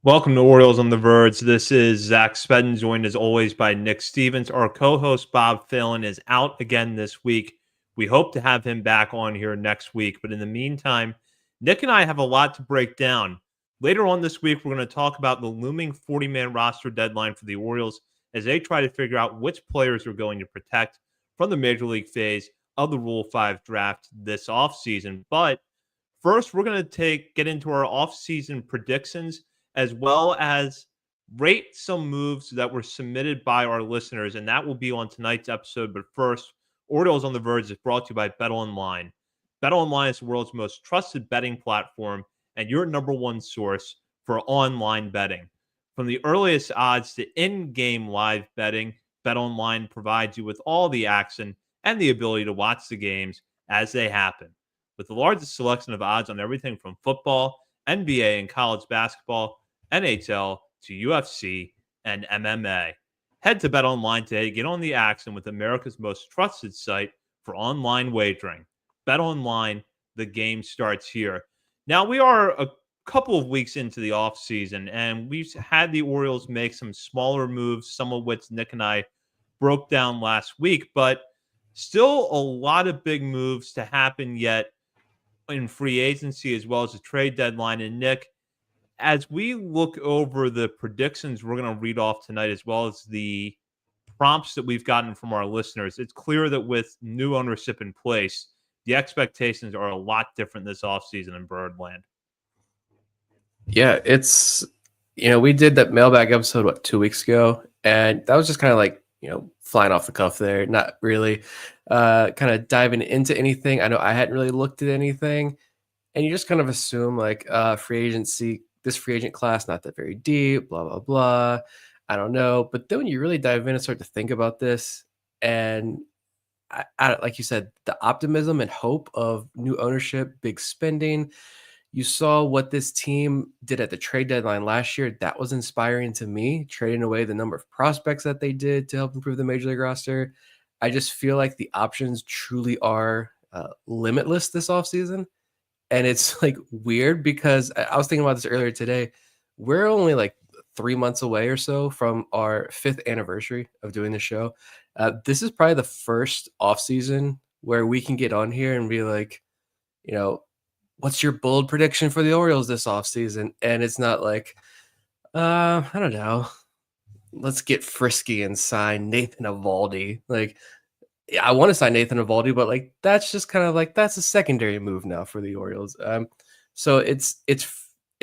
Welcome to Orioles on the Verge. This is Zach Spedden, joined as always by Nick Stevens. Our co-host Bob Phelan is out again this week. We hope to have him back on here next week. But in the meantime, Nick and I have a lot to break down. Later on this week, we're going to talk about the looming 40-man roster deadline for the Orioles as they try to figure out which players are going to protect from the Major League phase of the Rule 5 draft this offseason. But first, we're going to get into our offseason predictions as well as rate some moves that were submitted by our listeners, and that will be on tonight's episode. But first, Orioles on the Verge is brought to you by BetOnline. BetOnline is the world's most trusted betting platform and your number one source for online betting. From the earliest odds to in-game live betting, BetOnline provides you with all the action and the ability to watch the games as they happen. With the largest selection of odds on everything from football, NBA, and college basketball, NHL to UFC and MMA. Head to BetOnline today. Get on the action with America's most trusted site for online wagering. BetOnline, the game starts here. Now, we are a couple of weeks into the offseason, and we've had the Orioles make some smaller moves, some of which Nick and I broke down last week, but still a lot of big moves to happen yet in free agency as well as the trade deadline. And Nick, as we look over the predictions we're going to read off tonight, as well as the prompts that we've gotten from our listeners, it's clear that with new ownership in place, the expectations are a lot different this offseason in Birdland. Yeah, we did that mailbag episode, 2 weeks ago, and that was just kind of like, flying off the cuff there, not really kind of diving into anything. I know I hadn't really looked at anything, and you just kind of assume like this free agent class, not that very deep, blah, blah, blah. I don't know. But then when you really dive in and start to think about this, and I like you said, the optimism and hope of new ownership, big spending, you saw what this team did at the trade deadline last year. That was inspiring to me, trading away the number of prospects that they did to help improve the Major League roster. I just feel like the options truly are limitless this offseason. And it's like weird because I was thinking about this earlier today. We're only like 3 months away or so from our 5th anniversary of doing the show. This is probably the first offseason where we can get on here and be like, what's your bold prediction for the Orioles this offseason? And it's not like, I don't know, let's get frisky and sign Nathan Eovaldi. Like, I want to sign Nathan Eovaldi, but like that's just kind of like that's a secondary move now for the Orioles. So it's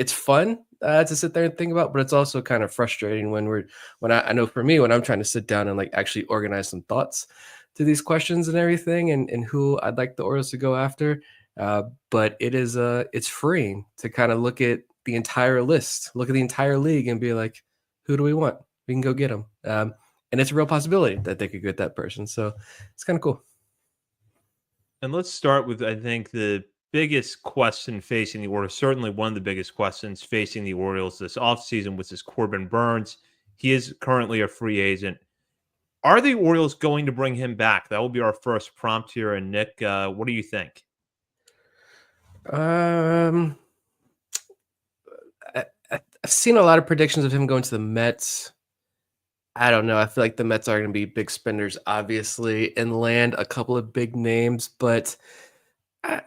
fun to sit there and think about, but it's also kind of frustrating when I know for me when I'm trying to sit down and like actually organize some thoughts to these questions and everything, and who I'd like the Orioles to go after. But it's freeing to kind of look at the entire list, look at the entire league, and be like, who do we want? We can go get them. And it's a real possibility that they could get that person. So it's kind of cool. And let's start with, I think, the biggest question facing the Orioles, certainly one of the biggest questions facing the Orioles this offseason, which is Corbin Burnes. He is currently a free agent. Are the Orioles going to bring him back? That will be our first prompt here. And Nick, what do you think? I've seen a lot of predictions of him going to the Mets. I don't know. I feel like the Mets are going to be big spenders, obviously, and land a couple of big names, but I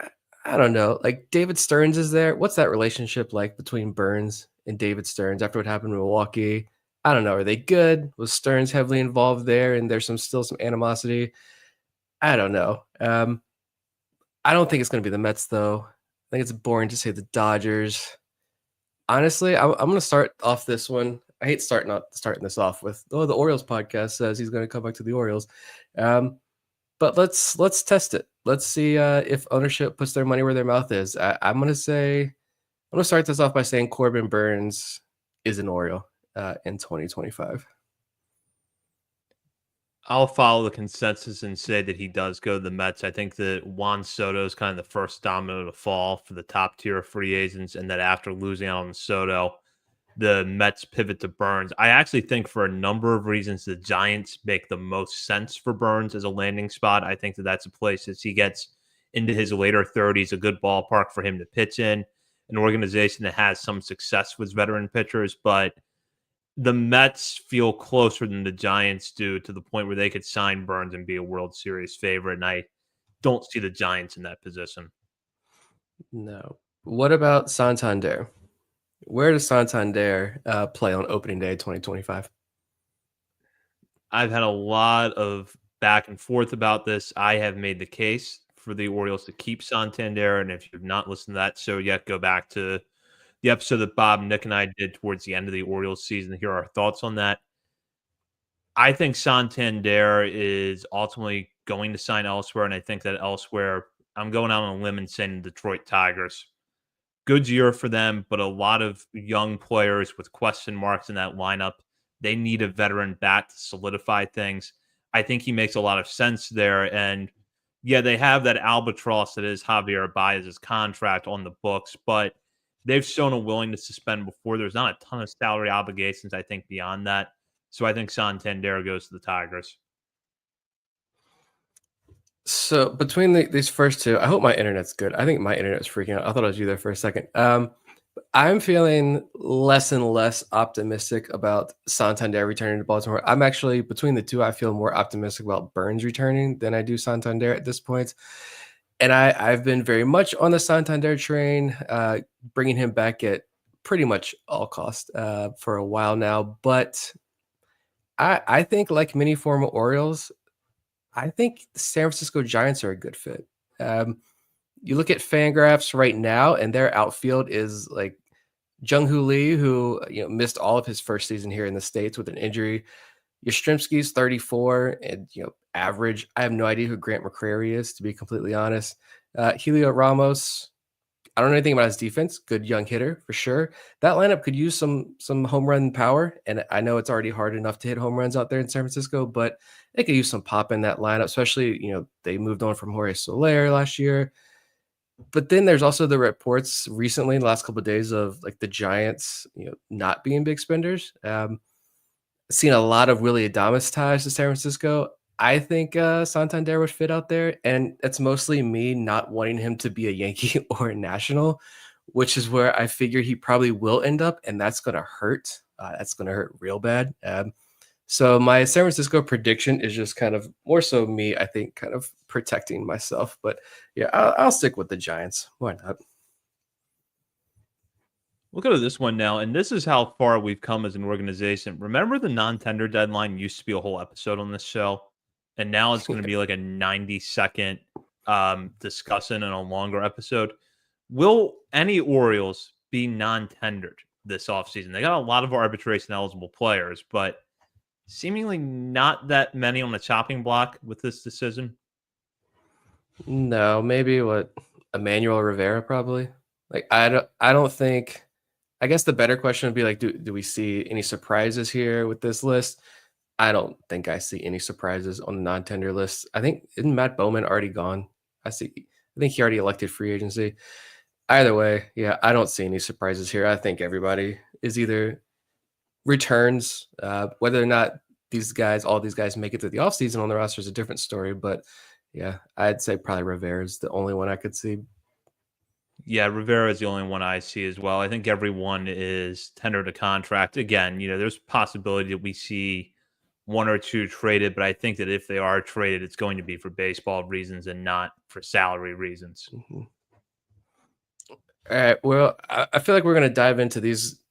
don't know. Like David Stearns is there. What's that relationship like between Burnes and David Stearns after what happened in Milwaukee? I don't know. Are they good? Was Stearns heavily involved there, and there's still some animosity? I don't know. I don't think it's going to be the Mets, though. I think it's boring to say the Dodgers. Honestly, I'm going to start off this one. I hate starting this off with, the Orioles podcast says he's going to come back to the Orioles. But let's test it. Let's see if ownership puts their money where their mouth is. I'm going to start this off by saying Corbin Burnes is an Oriole in 2025. I'll follow the consensus and say that he does go to the Mets. I think that Juan Soto is kind of the first domino to fall for the top tier of free agents, and that after losing out on Soto, the Mets pivot to Burnes. I actually think for a number of reasons, the Giants make the most sense for Burnes as a landing spot. I think that that's a place as he gets into his later 30s, a good ballpark for him to pitch in. an organization that has some success with veteran pitchers, but the Mets feel closer than the Giants do to the point where they could sign Burns and be a World Series favorite. And I don't see the Giants in that position. No. What about Santander? Where does Santander play on opening day 2025? I've had a lot of back and forth about this. I have made the case for the Orioles to keep Santander. And if you've not listened to that show yet, go back to the episode that Bob, Nick, and I did towards the end of the Orioles season. Here are our thoughts on that. I think Santander is ultimately going to sign elsewhere, and I think that elsewhere, I'm going out on a limb and saying Detroit Tigers. Good year for them, but a lot of young players with question marks in that lineup. They need a veteran bat to solidify things. I think he makes a lot of sense there. And yeah, they have that albatross that is Javier Baez's contract on the books, but they've shown a willingness to spend before. There's not a ton of salary obligations, I think, beyond that. So I think Santander goes to the Tigers. So between these first two, I hope my internet's good. I think my internet's freaking out. I thought I was you there for a second. I'm feeling less and less optimistic about Santander returning to Baltimore. I'm actually, between the two, I feel more optimistic about Burns returning than I do Santander at this point. And I've been very much on the Santander train, bringing him back at pretty much all cost for a while now. But I think, like many former Orioles, I think the San Francisco Giants are a good fit. You look at Fangraphs right now, and their outfield is like Jung-Hoo Lee, who missed all of his first season here in the States with an injury. Yastrzemski's 34 and average. I have no idea who Grant McCrary is, to be completely honest. Helio Ramos, I don't know anything about his defense. Good young hitter for sure. That lineup could use some home run power, and I know it's already hard enough to hit home runs out there in San Francisco, but they could use some pop in that lineup, especially they moved on from Jorge Soler last year. But then there's also the reports recently in the last couple of days of like the Giants, not being big spenders. Seen a lot of Willie Adames ties to San Francisco. I think Santander would fit out there, and it's mostly me not wanting him to be a Yankee or a National, which is where I figure he probably will end up, and that's going to hurt. That's going to hurt real bad. So my San Francisco prediction is just kind of more so me, I think, kind of protecting myself. But yeah, I'll stick with the Giants. Why not? We'll go to this one now, and this is how far we've come as an organization. Remember the non-tender deadline used to be a whole episode on this show, and now it's going to be like a 90-second discussion and a longer episode. Will any Orioles be non-tendered this offseason? They got a lot of arbitration-eligible players, but seemingly not that many on the chopping block with this decision. No, maybe what Emmanuel Rivera probably. Like I don't think. I guess the better question would be like, do we see any surprises here with this list? I don't think I see any surprises on the non-tender list. I think isn't Matt Bowman already gone? I think he already elected free agency. Either way, yeah, I don't see any surprises here. I think everybody is either returns, whether or not all these guys make it to the offseason on the roster is a different story. But yeah, I'd say probably Rivera is the only one I could see. Yeah, Rivera is the only one I see as well. I think everyone is tendered a contract. Again, there's possibility that we see one or two traded, but I think that if they are traded, it's going to be for baseball reasons and not for salary reasons. Mm-hmm. All right. Well, I feel like we're going to dive into these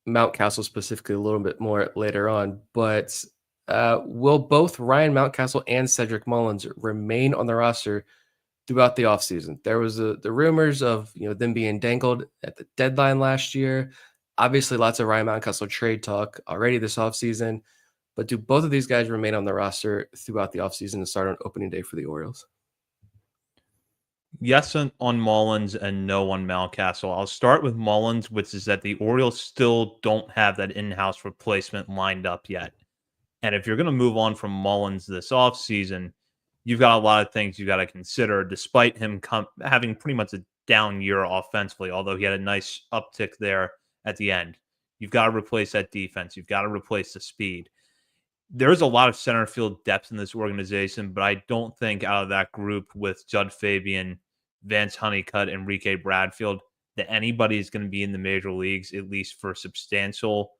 Mountcastle specifically a little bit more later on, but will both Ryan Mountcastle and Cedric Mullins remain on the roster throughout the offseason? There was the rumors of them being dangled at the deadline last year. Obviously, lots of Ryan Mountcastle trade talk already this offseason, but do both of these guys remain on the roster throughout the offseason and start on opening day for the Orioles? Yes on Mullins and no on Mountcastle. I'll start with Mullins, which is that the Orioles still don't have that in-house replacement lined up yet. And if you're going to move on from Mullins this offseason, you've got a lot of things you got to consider, despite him having pretty much a down year offensively, although he had a nice uptick there at the end. You've got to replace that defense. You've got to replace the speed. There's a lot of center field depth in this organization, but I don't think out of that group with Judd Fabian, Vance Honeycutt, Enrique Bradfield, that anybody is going to be in the major leagues, at least for substantial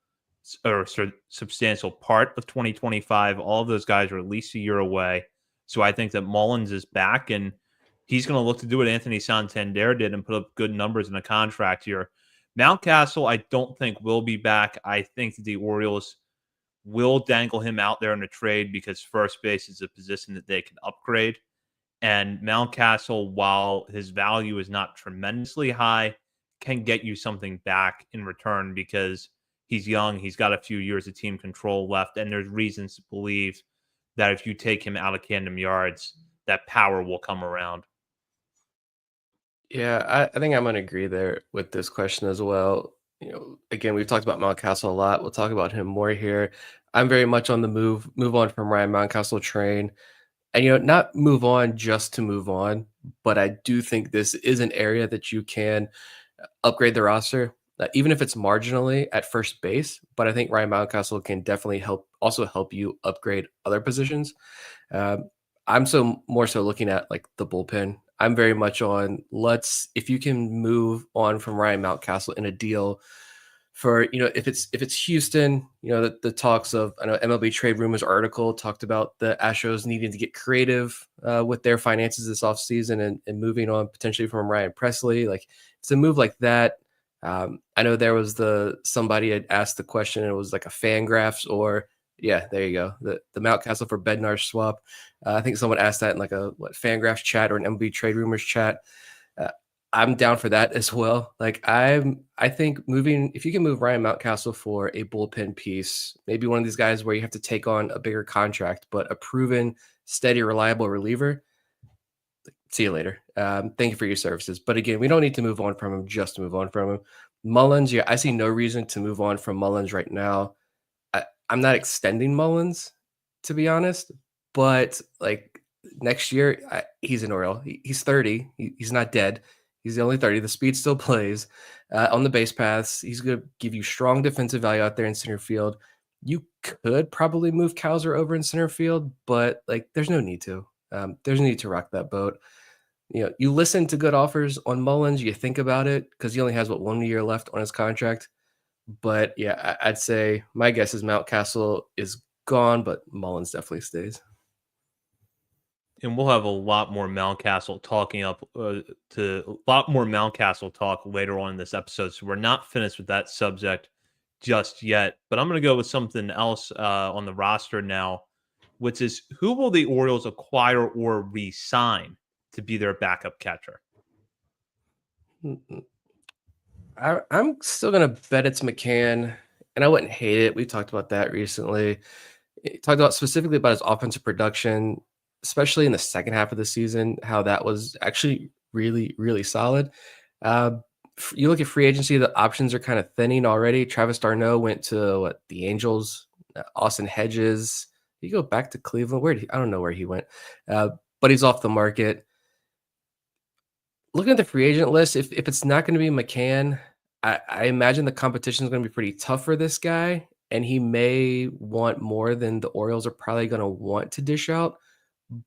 part of 2025. All of those guys are at least a year away. So I think that Mullins is back, and he's going to look to do what Anthony Santander did and put up good numbers in a contract here. Mountcastle, I don't think will be back. I think the Orioles will dangle him out there in a trade because first base is a position that they can upgrade. And Mountcastle, while his value is not tremendously high, can get you something back in return because he's young. He's got a few years of team control left. And there's reasons to believe that if you take him out of Camden Yards, that power will come around. Yeah, I think I'm gonna agree there with this question as well. Again, we've talked about Mountcastle a lot. We'll talk about him more here. I'm very much on the move on from Ryan Mountcastle train. And not move on just to move on, but I do think this is an area that you can upgrade the roster, even if it's marginally at first base. But I think Ryan Mountcastle can definitely help you upgrade other positions. I'm more so looking at like the bullpen. I'm very much on if you can move on from Ryan Mountcastle in a deal for if it's Houston, the talks of, I know MLB Trade Rumors article talked about the Astros needing to get creative with their finances this offseason and moving on potentially from Ryan Presley. Like it's a move like that. I know there was somebody had asked the question, and it was like a Fangraphs or yeah, there you go, the Mountcastle for Bednar swap. I think someone asked that in like a Fangraphs chat or an MLB Trade Rumors chat. I'm down for that as well. Like I think if you can move Ryan Mountcastle for a bullpen piece, maybe one of these guys where you have to take on a bigger contract, but a proven, steady, reliable reliever. See you later. Thank you for your services. But again, we don't need to move on from him just to move on from him. Mullins, yeah, I see no reason to move on from Mullins right now. I'm not extending Mullins, to be honest, but like next year, he's an Oriole. He's 30. He's not dead. He's the only 30. The speed still plays on the base paths. He's going to give you strong defensive value out there in center field. You could probably move Kowser over in center field, but like there's no need to. There's no need to rock that boat. You listen to good offers on Mullins. You think about it because he only has 1 year left on his contract. But yeah, I'd say my guess is Mountcastle is gone, but Mullins definitely stays. And we'll have a lot more Mountcastle talk later on in this episode. So we're not finished with that subject just yet. But I'm going to go with something else on the roster now, which is who will the Orioles acquire or re-sign to be their backup catcher? I'm still going to bet it's McCann, and I wouldn't hate it. We talked about that recently. Talked about specifically about his offensive production, especially in the second half of the season, how that was actually really, really solid. You look at free agency, the options are kind of thinning already. Travis d'Arnaud went to the Angels. Austin Hedges, you go back to Cleveland. I don't know where he went, but he's off the market. Looking at the free agent list, if it's not going to be McCann, I imagine the competition is going to be pretty tough for this guy, and he may want more than the Orioles are probably going to want to dish out.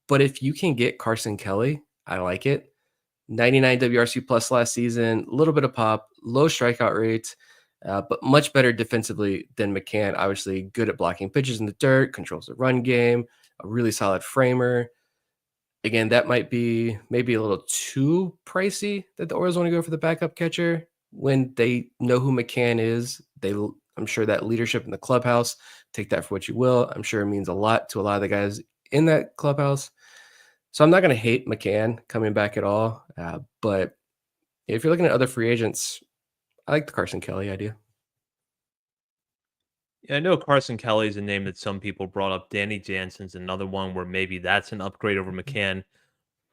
But if you can get Carson Kelly, I like it. 99 WRC plus last season, a little bit of pop, low strikeout rate, but much better defensively than McCann. Obviously, good at blocking pitches in the dirt, controls the run game, a really solid framer. Again, that might be maybe a little too pricey that the Orioles want to go for the backup catcher when they know who McCann is. I'm sure that leadership in the clubhouse, take that for what you will. I'm sure it means a lot to a lot of the guys in that clubhouse. So I'm not going to hate McCann coming back at all. But if you're looking at other free agents, I like the Carson Kelly idea. Yeah, I know Carson Kelly is a name that some people brought up. Danny Jansen's another one where maybe that's an upgrade over McCann.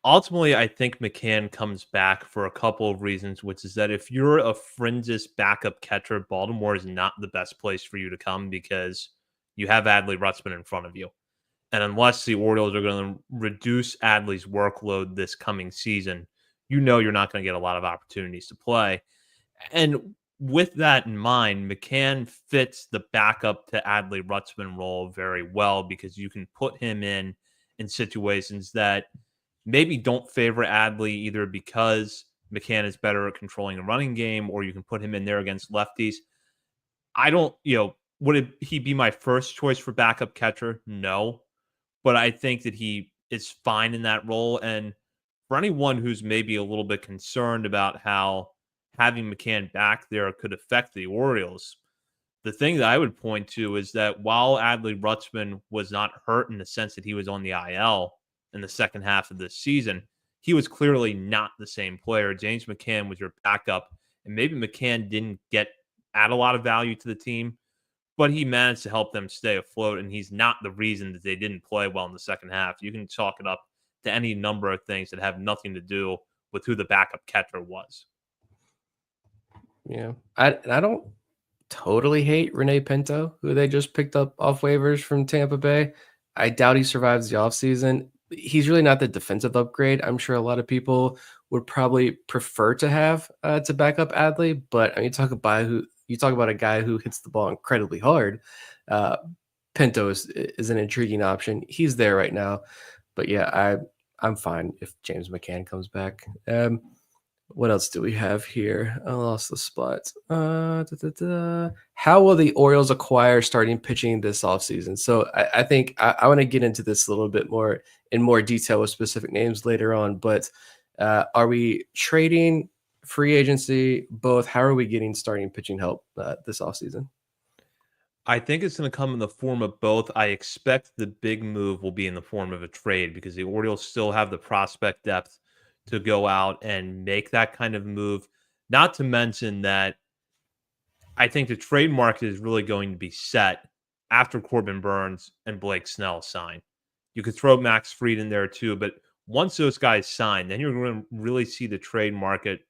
Ultimately, I think McCann comes back for a couple of reasons, which is that if you're a fringes backup catcher, Baltimore is not the best place for you to come because you have Adley Rutzman in front of you. And unless the Orioles are going to reduce Adley's workload this coming season, you're not going to get a lot of opportunities to play. And with that in mind, McCann fits the backup to Adley Rutzman role very well because you can put him in situations that maybe don't favor Adley either because McCann is better at controlling a running game, or you can put him in there against lefties. I don't, would he be my first choice for backup catcher? No, but I think that he is fine in that role. And for anyone who's maybe a little bit concerned about how having McCann back there could affect the Orioles, the thing that I would point to is that while Adley Rutschman was not hurt in the sense that he was on the IL in the second half of this season, he was clearly not the same player. James McCann was your backup, and maybe McCann didn't add a lot of value to the team, but he managed to help them stay afloat, and he's not the reason that they didn't play well in the second half. You can chalk it up to any number of things that have nothing to do with who the backup catcher was. Yeah, I don't totally hate Rene Pinto, who they just picked up off waivers from Tampa Bay. I doubt he survives the offseason. He's really not the defensive upgrade I'm sure a lot of people would probably prefer to have to back up Adley. But I mean, you talk about a guy who hits the ball incredibly hard. Uh, Pinto is an intriguing option. He's there right now, but yeah, I'm fine if James McCann comes back. What else do we have here? I lost the spot. How will the Orioles acquire starting pitching this offseason? So I think I want to get into this a little bit more in more detail with specific names later on. But are we trading, free agency, both? How are we getting starting pitching help this offseason? I think it's going to come in the form of both. I expect the big move will be in the form of a trade because the Orioles still have the prospect depth to go out and make that kind of move. Not to mention that I think the trade market is really going to be set after Corbin Burns and Blake Snell sign. You could throw Max Fried in there too, but once those guys sign, then you're going to really see the trade market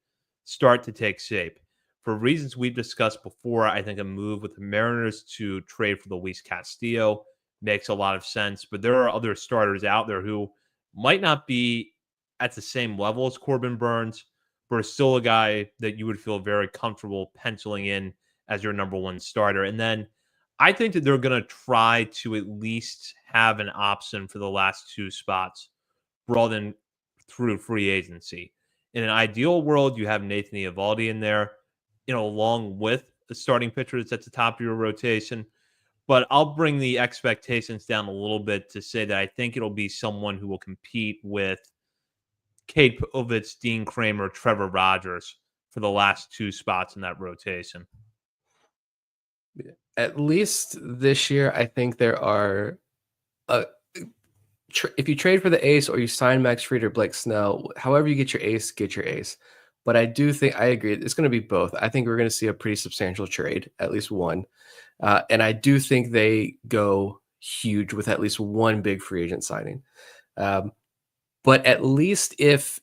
start to take shape. For reasons we've discussed before, I think a move with the Mariners to trade for Luis Castillo makes a lot of sense, but there are other starters out there who might not be at the same level as Corbin Burns, but are still a guy that you would feel very comfortable penciling in as your number one starter. And then I think that they're going to try to at least have an option for the last two spots brought in through free agency. In an ideal world, you have Nathan Eovaldi in there, along with a starting pitcher that's at the top of your rotation. But I'll bring the expectations down a little bit to say that I think it'll be someone who will compete with Cade Povich, Dean Kramer, Trevor Rogers for the last two spots in that rotation. At least this year, I think there are if you trade for the ace or you sign Max Fried or Blake Snell, however you get your ace, get your ace. But I do think I agree. It's going to be both. I think we're going to see a pretty substantial trade, at least one. And I do think they go huge with at least one big free agent signing. But at least if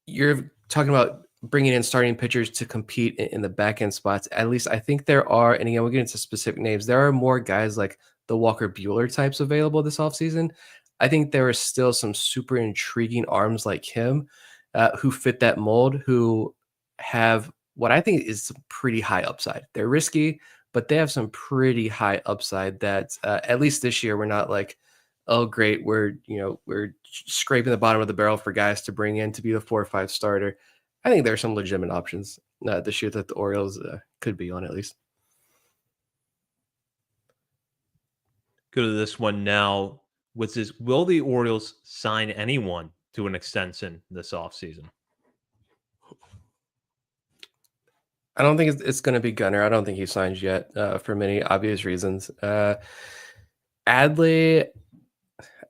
you're talking about bringing in starting pitchers to compete in the back end spots, at least I think there are, and again, we'll get into specific names. There are more guys like the Walker Buehler types available this offseason. I think there are still some super intriguing arms like him who fit that mold, who have what I think is some pretty high upside. They're risky, but they have some pretty high upside that at least this year we're not like, oh great, we're scraping the bottom of the barrel for guys to bring in to be the 4 or 5 starter. I think there are some legitimate options this year that the Orioles could be on at least. Go to this one now, which is, will the Orioles sign anyone to an extension this offseason? I don't think it's going to be Gunnar. I don't think he signs yet for many obvious reasons. Adley,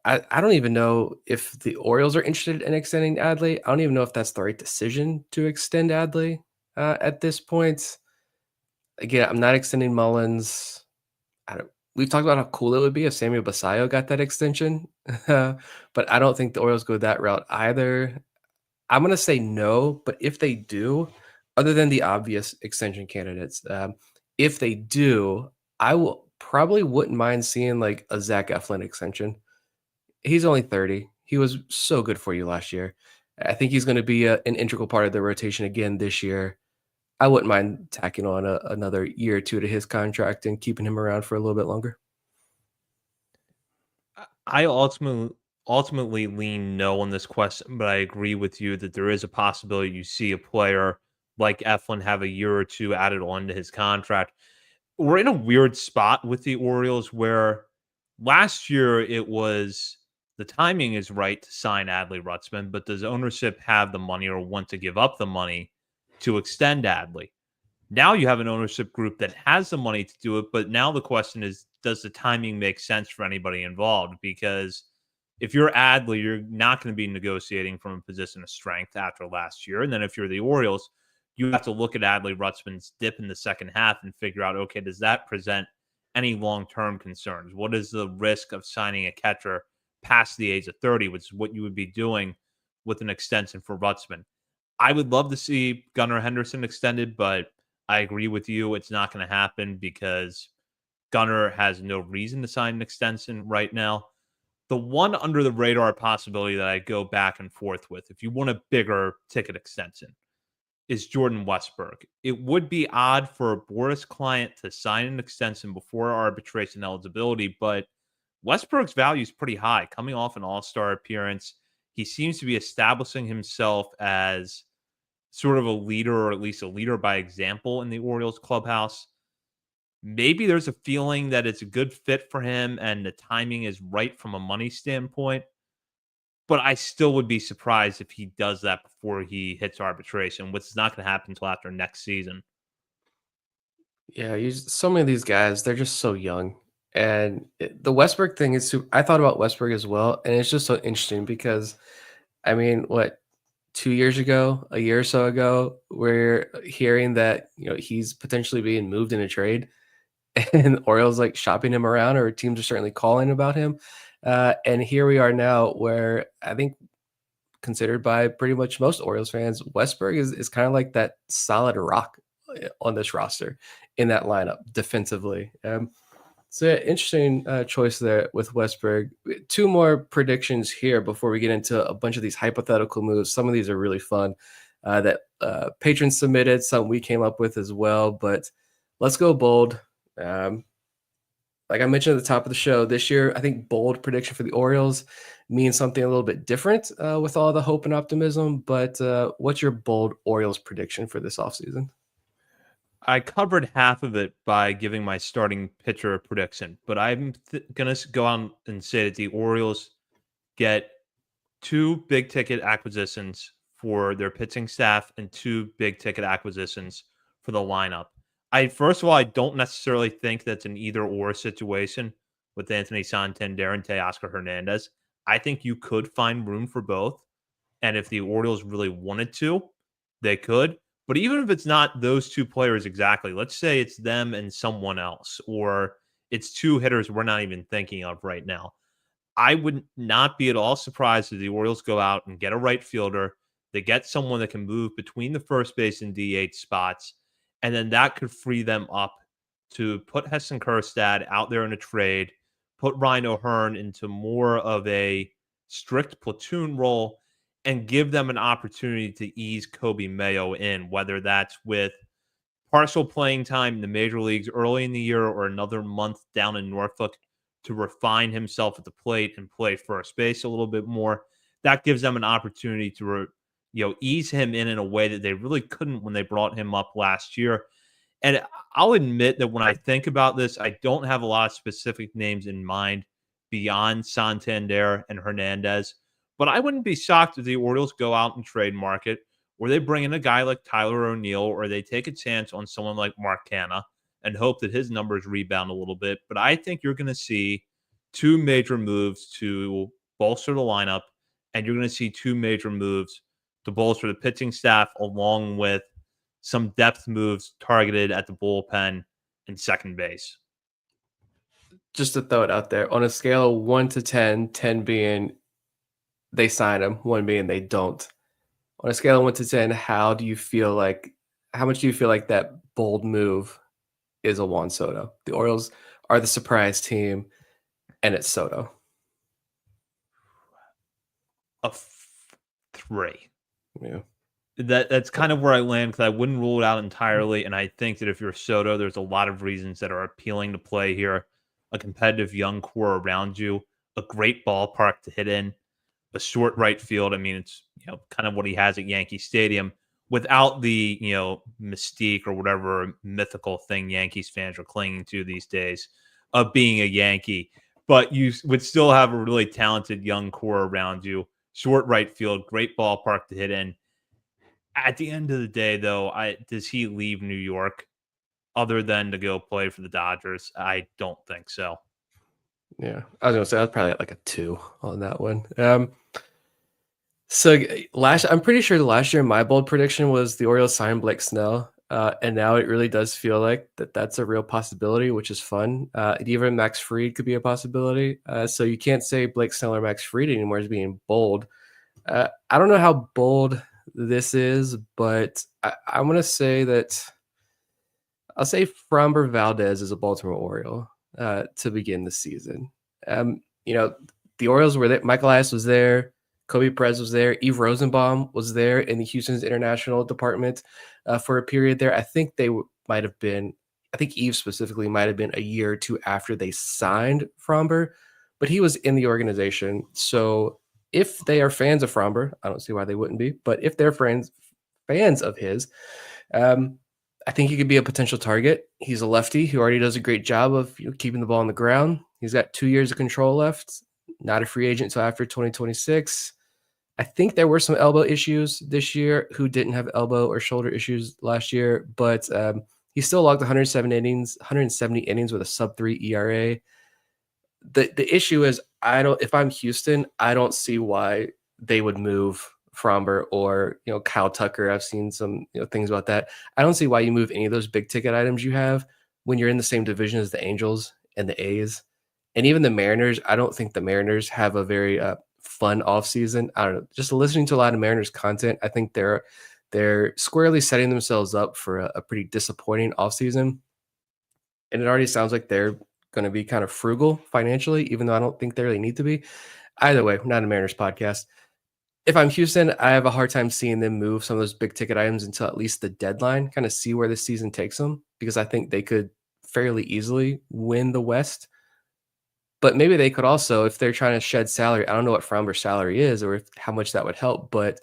I don't even know if the Orioles are interested in extending Adley. I don't even know if that's the right decision to extend Adley at this point. Again, I'm not extending Mullins. We've talked about how cool it would be if Samuel Basallo got that extension, but I don't think the Orioles go that route either. I'm going to say no, but if they do, other than the obvious extension candidates, if they do, I wouldn't mind seeing like a Zach Eflin extension. He's only 30. He was so good for you last year. I think he's going to be an integral part of the rotation again this year. I wouldn't mind tacking on another year or two to his contract and keeping him around for a little bit longer. I ultimately ultimately lean no on this question, but I agree with you that there is a possibility you see a player like Eflin have a year or two added on to his contract. We're in a weird spot with the Orioles where last year it was the timing is right to sign Adley Rutzman, but does ownership have the money or want to give up the money to extend Adley? Now you have an ownership group that has the money to do it, but now the question is, does the timing make sense for anybody involved? Because if you're Adley, you're not going to be negotiating from a position of strength after last year. And then if you're the Orioles, you have to look at Adley Rutzman's dip in the second half and figure out, okay, does that present any long-term concerns? What is the risk of signing a catcher past the age of 30, which is what you would be doing with an extension for Rutzman? I would love to see Gunnar Henderson extended, but I agree with you. It's not going to happen because Gunnar has no reason to sign an extension right now. The one under the radar possibility that I go back and forth with, if you want a bigger ticket extension, is Jordan Westburg. It would be odd for a Boris client to sign an extension before arbitration eligibility, but Westburg's value is pretty high coming off an all-star appearance. He seems to be establishing himself as sort of a leader, or at least a leader by example in the Orioles clubhouse. Maybe there's a feeling that it's a good fit for him and the timing is right from a money standpoint. But I still would be surprised if he does that before he hits arbitration, which is not going to happen until after next season. Yeah, so many of these guys, they're just so young. And the Westbrook thing is, I thought about Westbrook as well. And it's just so interesting because, I mean, what, 2 years ago, a year or so ago, we're hearing that, he's potentially being moved in a trade and Orioles like shopping him around, or teams are certainly calling about him. And here we are now where I think considered by pretty much most Orioles fans, Westberg is kind of like that solid rock on this roster in that lineup defensively. So yeah, interesting choice there with Westberg. Two more predictions here before we get into a bunch of these hypothetical moves. Some of these are really fun that patrons submitted, some we came up with as well. But let's go bold. Like I mentioned at the top of the show, this year, I think bold prediction for the Orioles means something a little bit different with all the hope and optimism. But what's your bold Orioles prediction for this offseason? I covered half of it by giving my starting pitcher prediction, but I'm going to go on and say that the Orioles get two big ticket acquisitions for their pitching staff and two big ticket acquisitions for the lineup. First of all, I don't necessarily think that's an either or situation with Anthony Santander and Teoscar Hernandez. I think you could find room for both. And if the Orioles really wanted to, they could. But even if it's not those two players exactly, let's say it's them and someone else, or it's two hitters we're not even thinking of right now. I would not be at all surprised if the Orioles go out and get a right fielder. They get someone that can move between the first base and DH spots, and then that could free them up to put Heston Kjerstad out there in a trade, put Ryan O'Hearn into more of a strict platoon role, and give them an opportunity to ease Kobe Mayo in, whether that's with partial playing time in the major leagues early in the year or another month down in Norfolk to refine himself at the plate and play first base a little bit more. That gives them an opportunity to, ease him in a way that they really couldn't when they brought him up last year. And I'll admit that when I think about this, I don't have a lot of specific names in mind beyond Santander and Hernandez. But I wouldn't be shocked if the Orioles go out and trade market, or they bring in a guy like Tyler O'Neill, or they take a chance on someone like Mark Canha and hope that his numbers rebound a little bit. But I think you're going to see two major moves to bolster the lineup, and you're going to see two major moves to bolster the pitching staff, along with some depth moves targeted at the bullpen and second base. Just to throw it out there, on a scale of 1 to 10, 10 being they sign him, 1 being they don't. On a scale of 1 to 10, how much do you feel like that bold move is a Juan Soto? The Orioles are the surprise team, and it's Soto. A 3. Yeah. That's kind of where I land, because I wouldn't rule it out entirely. And I think that if you're Soto, there's a lot of reasons that are appealing to play here. A competitive young core around you, a great ballpark to hit in, a short right field. I mean, it's kind of what he has at Yankee Stadium without the mystique or whatever mythical thing Yankees fans are clinging to these days of being a Yankee. But you would still have a really talented young core around you. Short right field, great ballpark to hit in. At the end of the day, though, does he leave New York other than to go play for the Dodgers? I don't think so. Yeah, I was gonna say I was probably at like a 2 on that one. So I'm pretty sure last year my bold prediction was the Orioles signed Blake Snell, and now it really does feel like that's a real possibility, which is fun. Even Max Fried could be a possibility. So you can't say Blake Snell or Max Fried anymore as being bold. I don't know how bold this is, but I'm gonna say that I'll say Framber Valdez is a Baltimore Oriole to begin the season. You know, the Orioles were there. Michael Elias was there. Kobe Perez was there. Eve Rosenbaum was there in the Houston's international department for a period there. I think they might have been, I think Eve specifically might have been a year or two after they signed Framber, but he was in the organization. So if they are fans of Framber, I don't see why they wouldn't be, but if they're fans of his, um, I think he could be a potential target. He's a lefty who already does a great job of keeping the ball on the ground. He's got 2 years of control left. Not a free agent until after 2026. I think there were some elbow issues this year. Who didn't have elbow or shoulder issues last year? But he still logged 170 innings with a sub-3 ERA. The issue is if I'm Houston, I don't see why they would move Fromber or Kyle Tucker. I've seen some things about that. I don't see why you move any of those big ticket items you have when you're in the same division as the Angels and the A's and even the Mariners. I don't think the Mariners have a very fun offseason. I don't know. Just listening to a lot of Mariners content, I think they're squarely setting themselves up for a pretty disappointing offseason. And it already sounds like they're going to be kind of frugal financially, even though I don't think they really need to be. Either way, we're not a Mariners podcast. If I'm Houston, I have a hard time seeing them move some of those big ticket items until at least the deadline, kind of see where the season takes them, because I think they could fairly easily win the West. But maybe they could also, if they're trying to shed salary, I don't know what Framber's salary is or how much that would help, but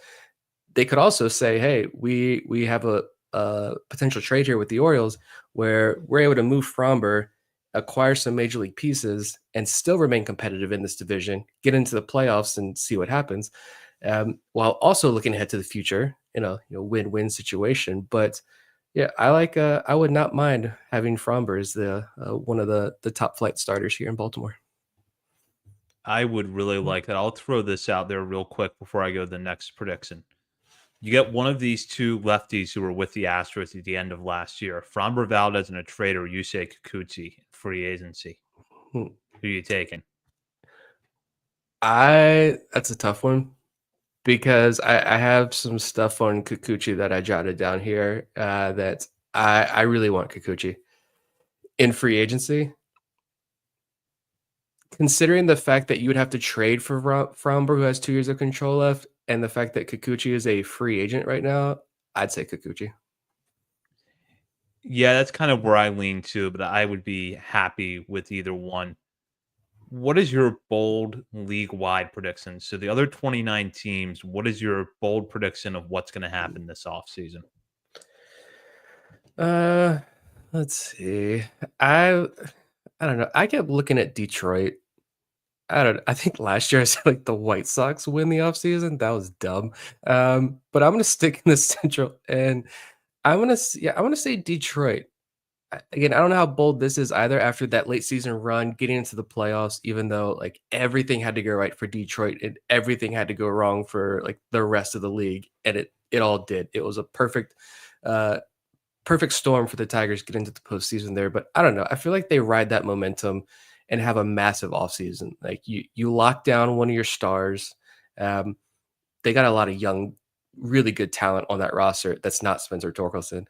they could also say, hey, we have a potential trade here with the Orioles where we're able to move Framber, acquire some major league pieces, and still remain competitive in this division, get into the playoffs and see what happens, while also looking ahead to the future in a win-win situation. But yeah, I would not mind having Framber as the one of the top flight starters here in Baltimore. I would really like that. I'll throw this out there real quick before I go to the next prediction. You get one of these two lefties who were with the Astros at the end of last year, Framber Valdez and a trader, Yusei Kikuchi, free agency. Hmm. Who are you taking? That's a tough one because I have some stuff on Kikuchi that I jotted down here that I really want Kikuchi in free agency. Considering the fact that you would have to trade for Framber, who has 2 years of control left, and the fact that Kikuchi is a free agent right now, I'd say Kikuchi. Yeah, that's kind of where I lean to, but I would be happy with either one. What is your bold league-wide prediction? So the other 29 teams, what is your bold prediction of what's going to happen this offseason? Let's see. I don't know. I kept looking at Detroit. I think last year I said like the White Sox win the offseason. That was dumb. But I'm gonna stick in the Central and I want to say Detroit. Again, I don't know how bold this is either after that late season run, getting into the playoffs, even though like everything had to go right for Detroit and everything had to go wrong for like the rest of the league. And it all did. It was a uh perfect storm for the Tigers get into the postseason there. But I don't know. I feel like they ride that momentum and have a massive offseason. Like you lock down one of your stars. Um, they got a lot of young, really good talent on that roster. That's not Spencer Torkelson.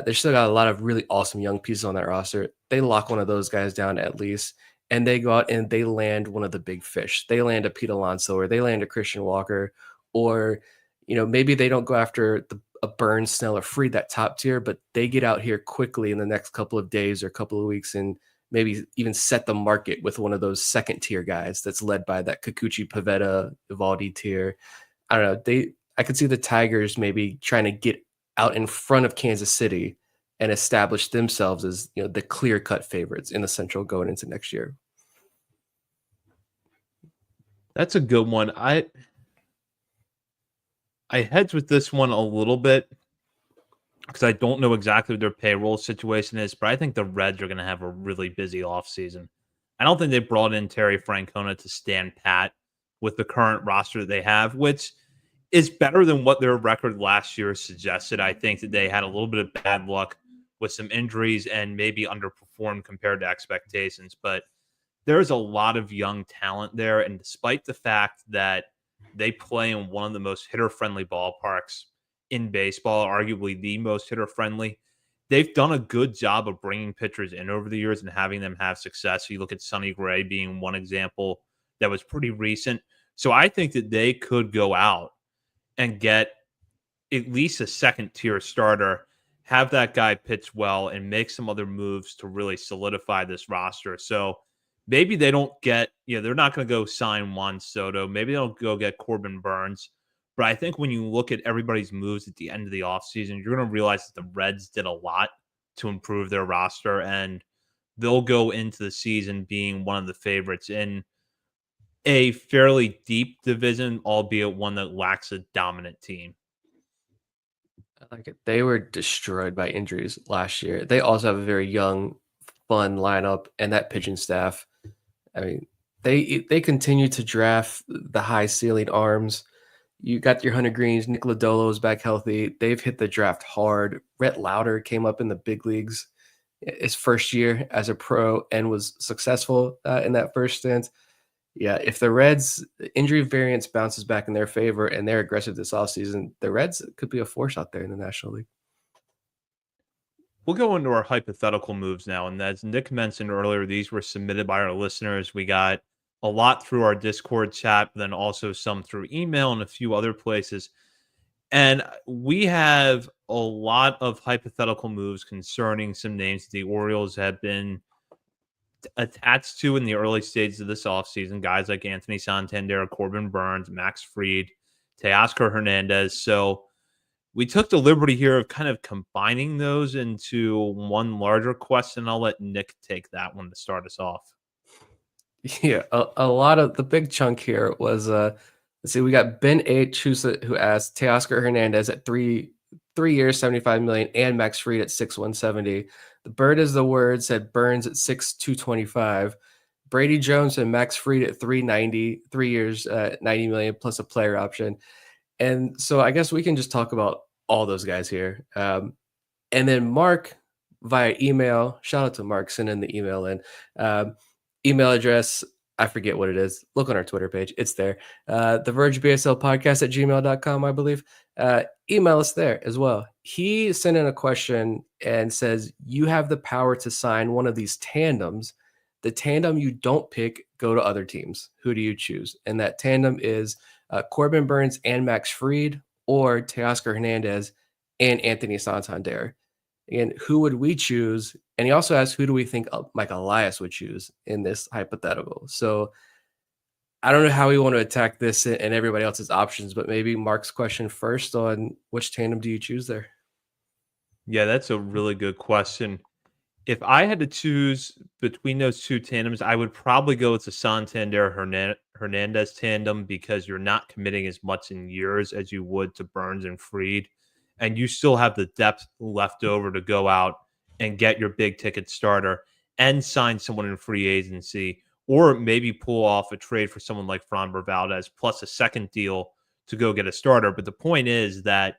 They still got a lot of really awesome young pieces on that roster. They lock one of those guys down at least, and they go out and they land one of the big fish. They land a Pete Alonso, or they land a Christian Walker, or maybe they don't go after a Burns, Snell, or Fried, that top tier, but they get out here quickly in the next couple of days or couple of weeks and maybe even set the market with one of those second tier guys that's led by that Kikuchi, Pavetta, Evaldi tier. I don't know. I could see the Tigers maybe trying to get out in front of Kansas City and establish themselves as, you know, the clear cut favorites in the Central going into next year. That's a good one. I hedge with this one a little bit because I don't know exactly what their payroll situation is, but I think the Reds are going to have a really busy offseason. I don't think they brought in Terry Francona to stand pat with the current roster that they have, which is better than what their record last year suggested. I think that they had a little bit of bad luck with some injuries and maybe underperformed compared to expectations, but there's a lot of young talent there. And despite the fact that they play in one of the most hitter friendly ballparks in baseball, arguably the most hitter friendly, they've done a good job of bringing pitchers in over the years and having them have success. You look at Sonny Gray being one example that was pretty recent. So I think that they could go out and get at least a second tier starter, have that guy pitch well, and make some other moves to really solidify this roster. So maybe they don't get, they're not going to go sign Juan Soto. Maybe they'll go get Corbin Burns. But I think when you look at everybody's moves at the end of the offseason, you're going to realize that the Reds did a lot to improve their roster, and they'll go into the season being one of the favorites in a fairly deep division, albeit one that lacks a dominant team. I like it. They were destroyed by injuries last year. They also have a very young, fun lineup, and that pitching staff. I mean, they continue to draft the high ceiling arms. You got your Hunter Greens, Nick Lodolo's back healthy. They've hit the draft hard. Rhett Lauder came up in the big leagues his first year as a pro and was successful in that first stint. Yeah, if the Reds injury variance bounces back in their favor and they're aggressive this offseason, the Reds could be a force out there in the National League. We'll go into our hypothetical moves now. And as Nick mentioned earlier, these were submitted by our listeners. We got a lot through our Discord chat, but then also some through email and a few other places. And we have a lot of hypothetical moves concerning some names the Orioles have been attached to in the early stages of this offseason. Guys like Anthony Santander, Corbin Burns, Max Fried, Teoscar Hernandez. So we took the liberty here of kind of combining those into one larger question. I'll let Nick take that one to start us off. Yeah, a lot of the big chunk here was let's see, we got Ben H who asked Teoscar Hernandez at 3 years, 75 million, and Max Fried at 6,170. The Bird is the Word said Burns at 6,225. Brady Jones and Max Fried at 390, 3 years, 90 million plus a player option. And so I guess we can just talk about all those guys here. And then Mark via email, shout out to Mark sending the email in. Email address, I forget what it is. Look on our Twitter page. It's there. The Verge BSL podcast at gmail.com, I believe. Email us there as well. He sent in a question and says, you have the power to sign one of these tandems. The tandem you don't pick go to other teams. Who do you choose? And that tandem is Corbin Burns and Max Fried, or Teoscar Hernandez and Anthony Santander. And who would we choose? And he also asked, who do we think Mike Elias would choose in this hypothetical? So I don't know how we want to attack this and everybody else's options, but maybe Mark's question first on which tandem do you choose there? Yeah, that's a really good question. If I had to choose between those two tandems, I would probably go with the Santander Hernandez tandem because you're not committing as much in years as you would to Burns and Fried. And you still have the depth left over to go out and get your big ticket starter and sign someone in free agency, or maybe pull off a trade for someone like Framber Valdez plus a second deal to go get a starter. But the point is that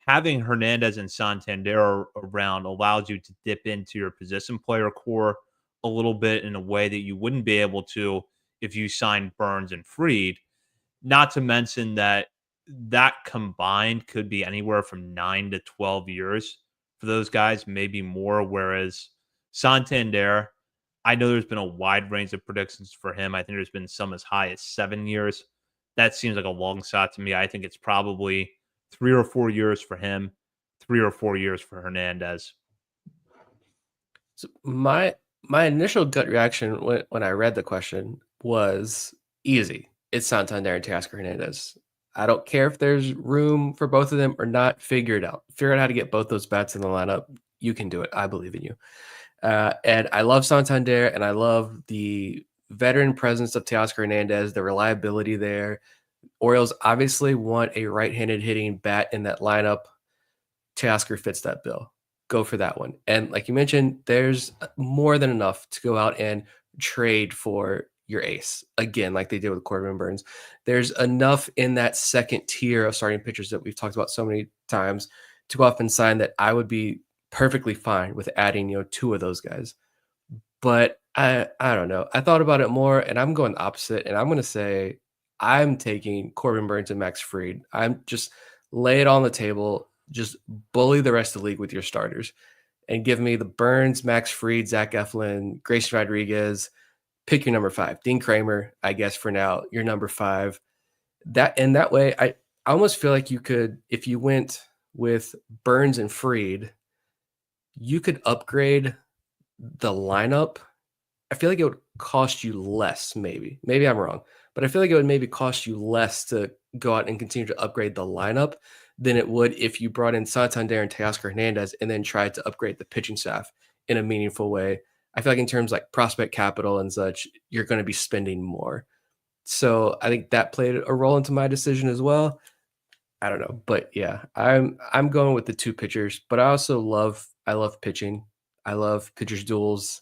having Hernandez and Santander around allows you to dip into your position player core a little bit in a way that you wouldn't be able to if you signed Burns and Fried. Not to mention that combined could be anywhere from 9 to 12 years for those guys, maybe more. Whereas Santander, I know there's been a wide range of predictions for him. I think there's been some as high as 7 years. That seems like a long shot to me. I think it's probably 3 or 4 years for him, 3 or 4 years for Hernandez. So my My initial gut reaction when I read the question was easy. It's Santander and Teoscar Hernandez. I don't care if there's room for both of them or not. Figure it out. Figure out how to get both those bats in the lineup. You can do it. I believe in you. And I love Santander, and I love the veteran presence of Teoscar Hernandez, the reliability there. Orioles obviously want a right-handed hitting bat in that lineup. Teoscar fits that bill. Go for that one. And like you mentioned, there's more than enough to go out and trade for your ace again, like they did with Corbin Burns. There's enough in that second tier of starting pitchers that we've talked about so many times to go off and sign that I would be perfectly fine with adding, two of those guys. But I don't know. I thought about it more, and I'm going the opposite. And I'm going to say I'm taking Corbin Burns and Max Fried. I'm just lay it on the table. Just bully the rest of the league with your starters, and give me the Burns, Max Fried, Zach Eflin, Grayson Rodriguez. Pick your number 5, Dean Kramer. I guess for now, your number 5. That way, I almost feel like you could, if you went with Burns and Fried, you could upgrade the lineup. I feel like it would cost you less, maybe. Maybe I'm wrong, but I feel like it would maybe cost you less to go out and continue to upgrade the lineup than it would if you brought in Santander and Teoscar Hernandez and then tried to upgrade the pitching staff in a meaningful way. I feel like in terms like prospect capital and such, you're going to be spending more. So I think that played a role into my decision as well. I don't know, but yeah, I'm going with the 2 pitchers, but I love pitching. I love pitchers duels.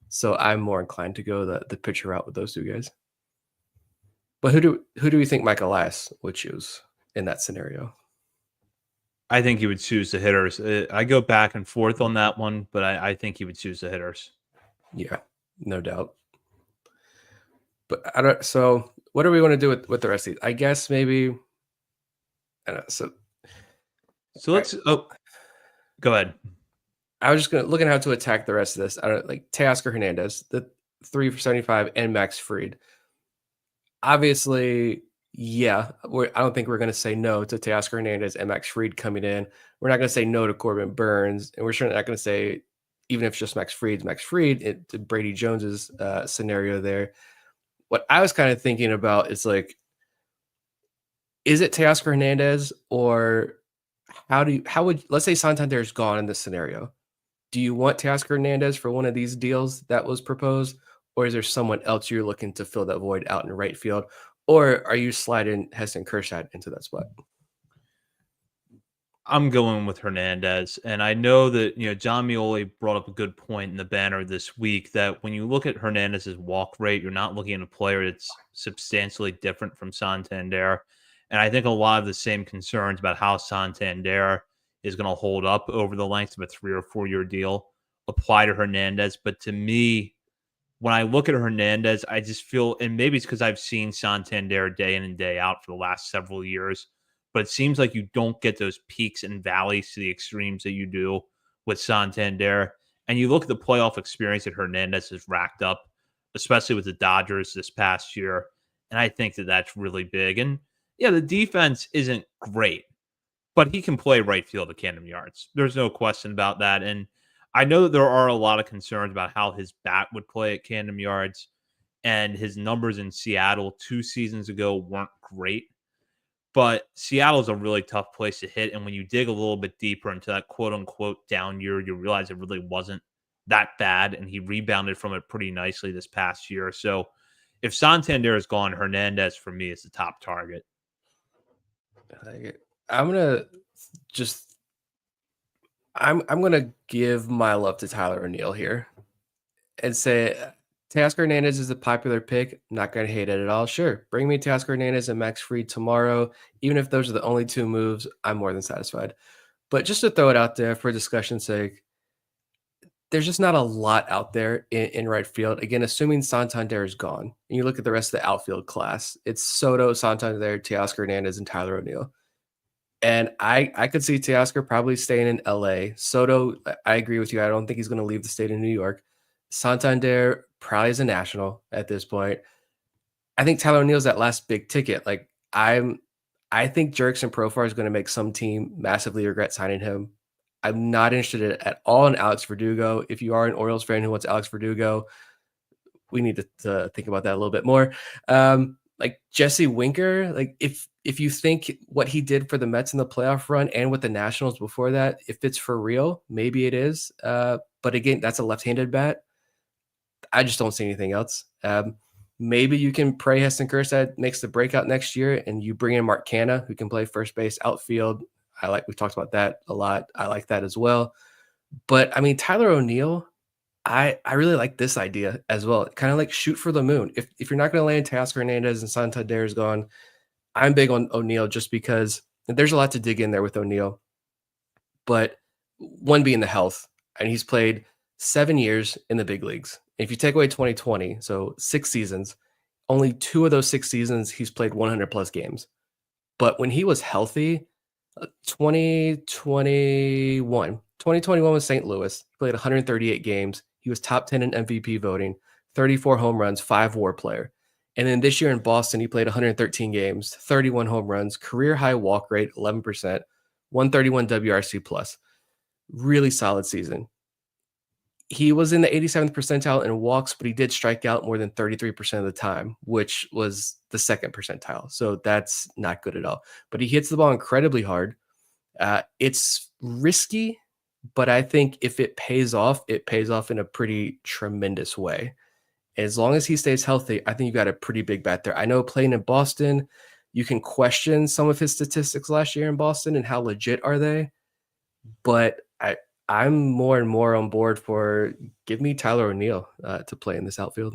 So I'm more inclined to go the pitcher route with those 2 guys. But who do we think Mike Elias would choose in that scenario? I think he would choose the hitters. I go back and forth on that one, but I think he would choose the hitters. Yeah, no doubt. But I don't. So what do we want to do with the rest of these? I guess maybe. I don't know, so let's. Right. Oh, go ahead. I was just looking how to attack the rest of this. I don't like Teoscar Hernandez, the 3 for 75, and Max Fried. Obviously, yeah, I don't think we're going to say no to Teoscar Hernandez and Max Fried coming in. We're not going to say no to Corbin Burns, and we're certainly not going to say, even if it's just Max Fried, to Brady Jones's scenario there. What I was kind of thinking about is like, is it Teoscar Hernandez, or how would let's say Santander is gone in this scenario? Do you want Teoscar Hernandez for one of these deals that was proposed, or is there someone else you're looking to fill that void out in right field, or are you sliding Heston Kjerstad into that spot? I'm going with Hernandez, and I know that John Mioli brought up a good point in the banner this week that when you look at Hernandez's walk rate, you're not looking at a player that's substantially different from Santander, and I think a lot of the same concerns about how Santander is going to hold up over the length of a 3 or 4 year deal apply to Hernandez. But to me, when I look at Hernandez, I just feel, and maybe it's because I've seen Santander day in and day out for the last several years, but it seems like you don't get those peaks and valleys to the extremes that you do with Santander. And you look at the playoff experience that Hernandez has racked up, especially with the Dodgers this past year, and I think that that's really big. And yeah, the defense isn't great, but he can play right field at Camden Yards. There's no question about that. And I know that there are a lot of concerns about how his bat would play at Camden Yards, and his numbers in Seattle 2 seasons ago weren't great. But Seattle's a really tough place to hit, and when you dig a little bit deeper into that quote-unquote down year, you realize it really wasn't that bad, and he rebounded from it pretty nicely this past year. So if Santander is gone, Hernandez for me is the top target. I'm gonna give my love to Tyler O'Neill here and say Teoscar Hernandez is a popular pick. Not gonna hate it at all. Sure, bring me Teoscar Hernandez and Max Fried tomorrow. Even if those are the only 2 moves, I'm more than satisfied. But just to throw it out there for discussion's sake, there's just not a lot out there in right field. Again, assuming Santander is gone, and you look at the rest of the outfield class, it's Soto, Santander, Teoscar Hernandez, and Tyler O'Neill. And I could see Teoscar probably staying in LA. Soto, I agree with you. I don't think he's going to leave the state of New York. Santander probably is a national at this point. I think Tyler O'Neill's that last big ticket. Like I think Jurickson Profar is going to make some team massively regret signing him. I'm not interested at all in Alex Verdugo. If you are an Orioles fan who wants Alex Verdugo, we need to think about that a little bit more. Like Jesse Winker, like if you think what he did for the Mets in the playoff run and with the Nationals before that, if it's for real, maybe it is. But again, that's a left-handed bat. I just don't see anything else. Maybe you can pray Heston Kjerstad makes the breakout next year, and you bring in Mark Canha, who can play first base, outfield. We talked about that a lot. I like that as well. But I mean, Tyler O'Neill, I really like this idea as well. Kind of like shoot for the moon. If you're not going to land Teoscar Hernandez and Santander is gone, I'm big on O'Neill just because there's a lot to dig in there with O'Neill. But one being the health, and he's played 7 years in the big leagues. If you take away 2020, so 6 seasons, only 2 of those 6 seasons he's played 100 plus games. But when he was healthy, 2021 was St. Louis. He played 138 games. He was top 10 in MVP voting, 34 home runs, 5 WAR player. And then this year in Boston, he played 113 games, 31 home runs, career high walk rate, 11%, 131 WRC plus. Really solid season. He was in the 87th percentile in walks, but he did strike out more than 33% of the time, which was the second percentile. So that's not good at all. But he hits the ball incredibly hard. It's risky, but I think if it pays off in a pretty tremendous way. As long as he stays healthy, I think you got a pretty big bet there. I know playing in Boston, you can question some of his statistics last year in Boston and how legit are they, but I'm more and more on board for give me Tyler O'Neill to play in this outfield.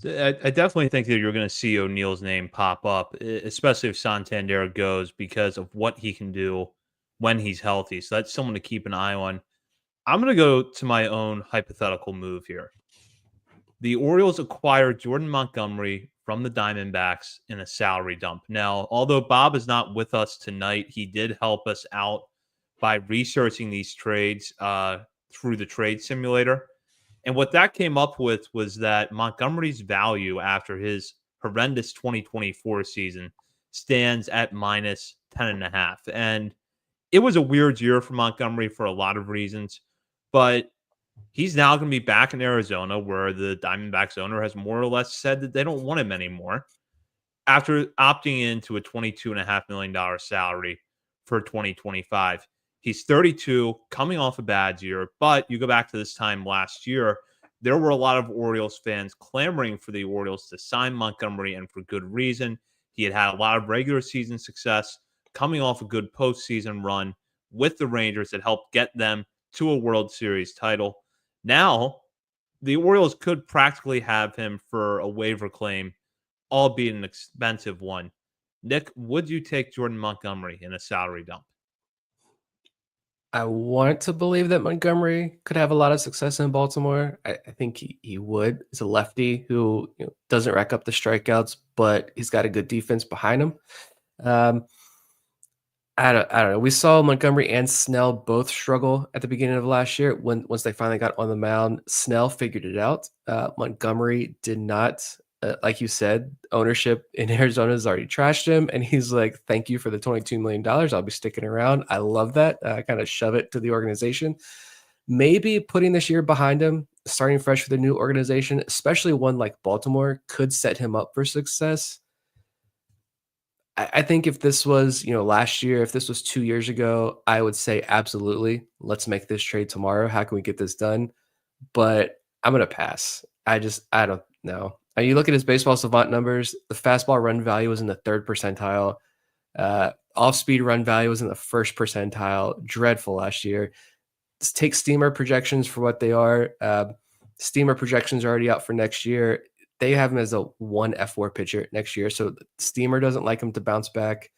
I definitely think that you're going to see O'Neill's name pop up, especially if Santander goes because of what he can do when he's healthy. So that's someone to keep an eye on. I'm going to go to my own hypothetical move here. The Orioles acquired Jordan Montgomery from the Diamondbacks in a salary dump. Now, although Bob is not with us tonight, he did help us out by researching these trades through the trade simulator. And what that came up with was that Montgomery's value after his horrendous 2024 season stands at minus 10.5. And it was a weird year for Montgomery for a lot of reasons, but he's now going to be back in Arizona where the Diamondbacks owner has more or less said that they don't want him anymore after opting into a $22.5 million salary for 2025. He's 32, coming off a bad year, but you go back to this time last year, there were a lot of Orioles fans clamoring for the Orioles to sign Montgomery, and for good reason. He had had a lot of regular season success, coming off a good postseason run with the Rangers that helped get them to a World Series title. Now, the Orioles could practically have him for a waiver claim, albeit an expensive one. Nick, would you take Jordan Montgomery in a salary dump? I want to believe that Montgomery could have a lot of success in Baltimore. I think he would. He's a lefty who doesn't rack up the strikeouts, but he's got a good defense behind him. I don't know. We saw Montgomery and Snell both struggle at the beginning of last year. Once they finally got on the mound, Snell figured it out. Montgomery did not. Like you said, ownership in Arizona has already trashed him, and he's like, "Thank you for the $22 million. I'll be sticking around." I love that. Kind of shove it to the organization. Maybe putting this year behind him, starting fresh with a new organization, especially one like Baltimore, could set him up for success. I think if this was, last year, if this was 2 years ago, I would say absolutely. Let's make this trade tomorrow. How can we get this done? But I'm gonna pass. I don't know. And you look at his baseball savant numbers, the fastball run value was in the 3rd percentile. Off-speed run value was in the 1st percentile. Dreadful last year. Just take Steamer projections for what they are. Steamer projections are already out for next year. They have him as a 1 F4 pitcher next year. So Steamer doesn't like him to bounce back.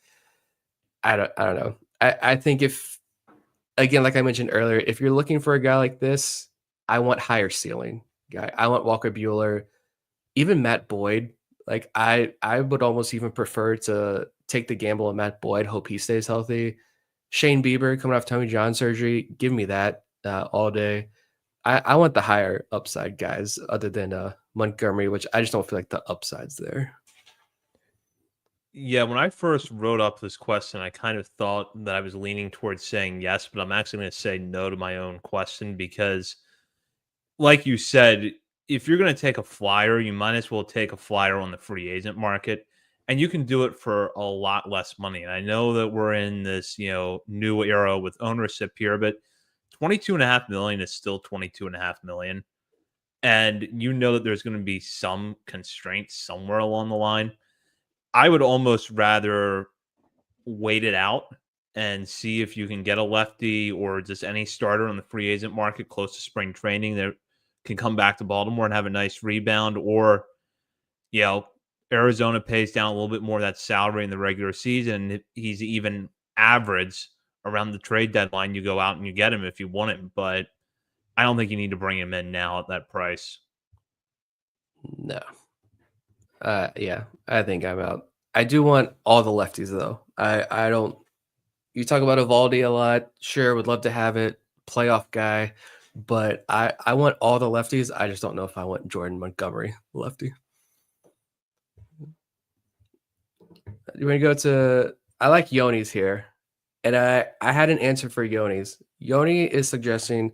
I don't know. I think if, again, like I mentioned earlier, if you're looking for a guy like this, I want higher ceiling guy. I want Walker Buehler, even Matt Boyd. Like I would almost even prefer to take the gamble on Matt Boyd, hope he stays healthy. Shane Bieber coming off Tommy John surgery. Give me that all day. I want the higher upside guys other than Montgomery, which I just don't feel like the upside's there. Yeah, when I first wrote up this question, I kind of thought that I was leaning towards saying yes, but I'm actually going to say no to my own question because, like you said, if you're going to take a flyer, you might as well take a flyer on the free agent market, and you can do it for a lot less money. And I know that we're in this, new era with ownership here, but 22.5 million is still 22.5 million. And you know that there's going to be some constraints somewhere along the line. I would almost rather wait it out and see if you can get a lefty or just any starter on the free agent market close to spring training that can come back to Baltimore and have a nice rebound. Or, you know, Arizona pays down a little bit more of that salary in the regular season. If he's even average around the trade deadline, you go out and you get him if you want him. But I don't think you need to bring him in now at that price. No. Yeah, I think I'm out. I do want all the lefties though. I don't. You talk about Evaldi a lot. Sure, would love to have it. Playoff guy, but I want all the lefties. I just don't know if I want Jordan Montgomery lefty. You want to go to? I like Yoni's here, and I had an answer for Yoni's. Yoni is suggesting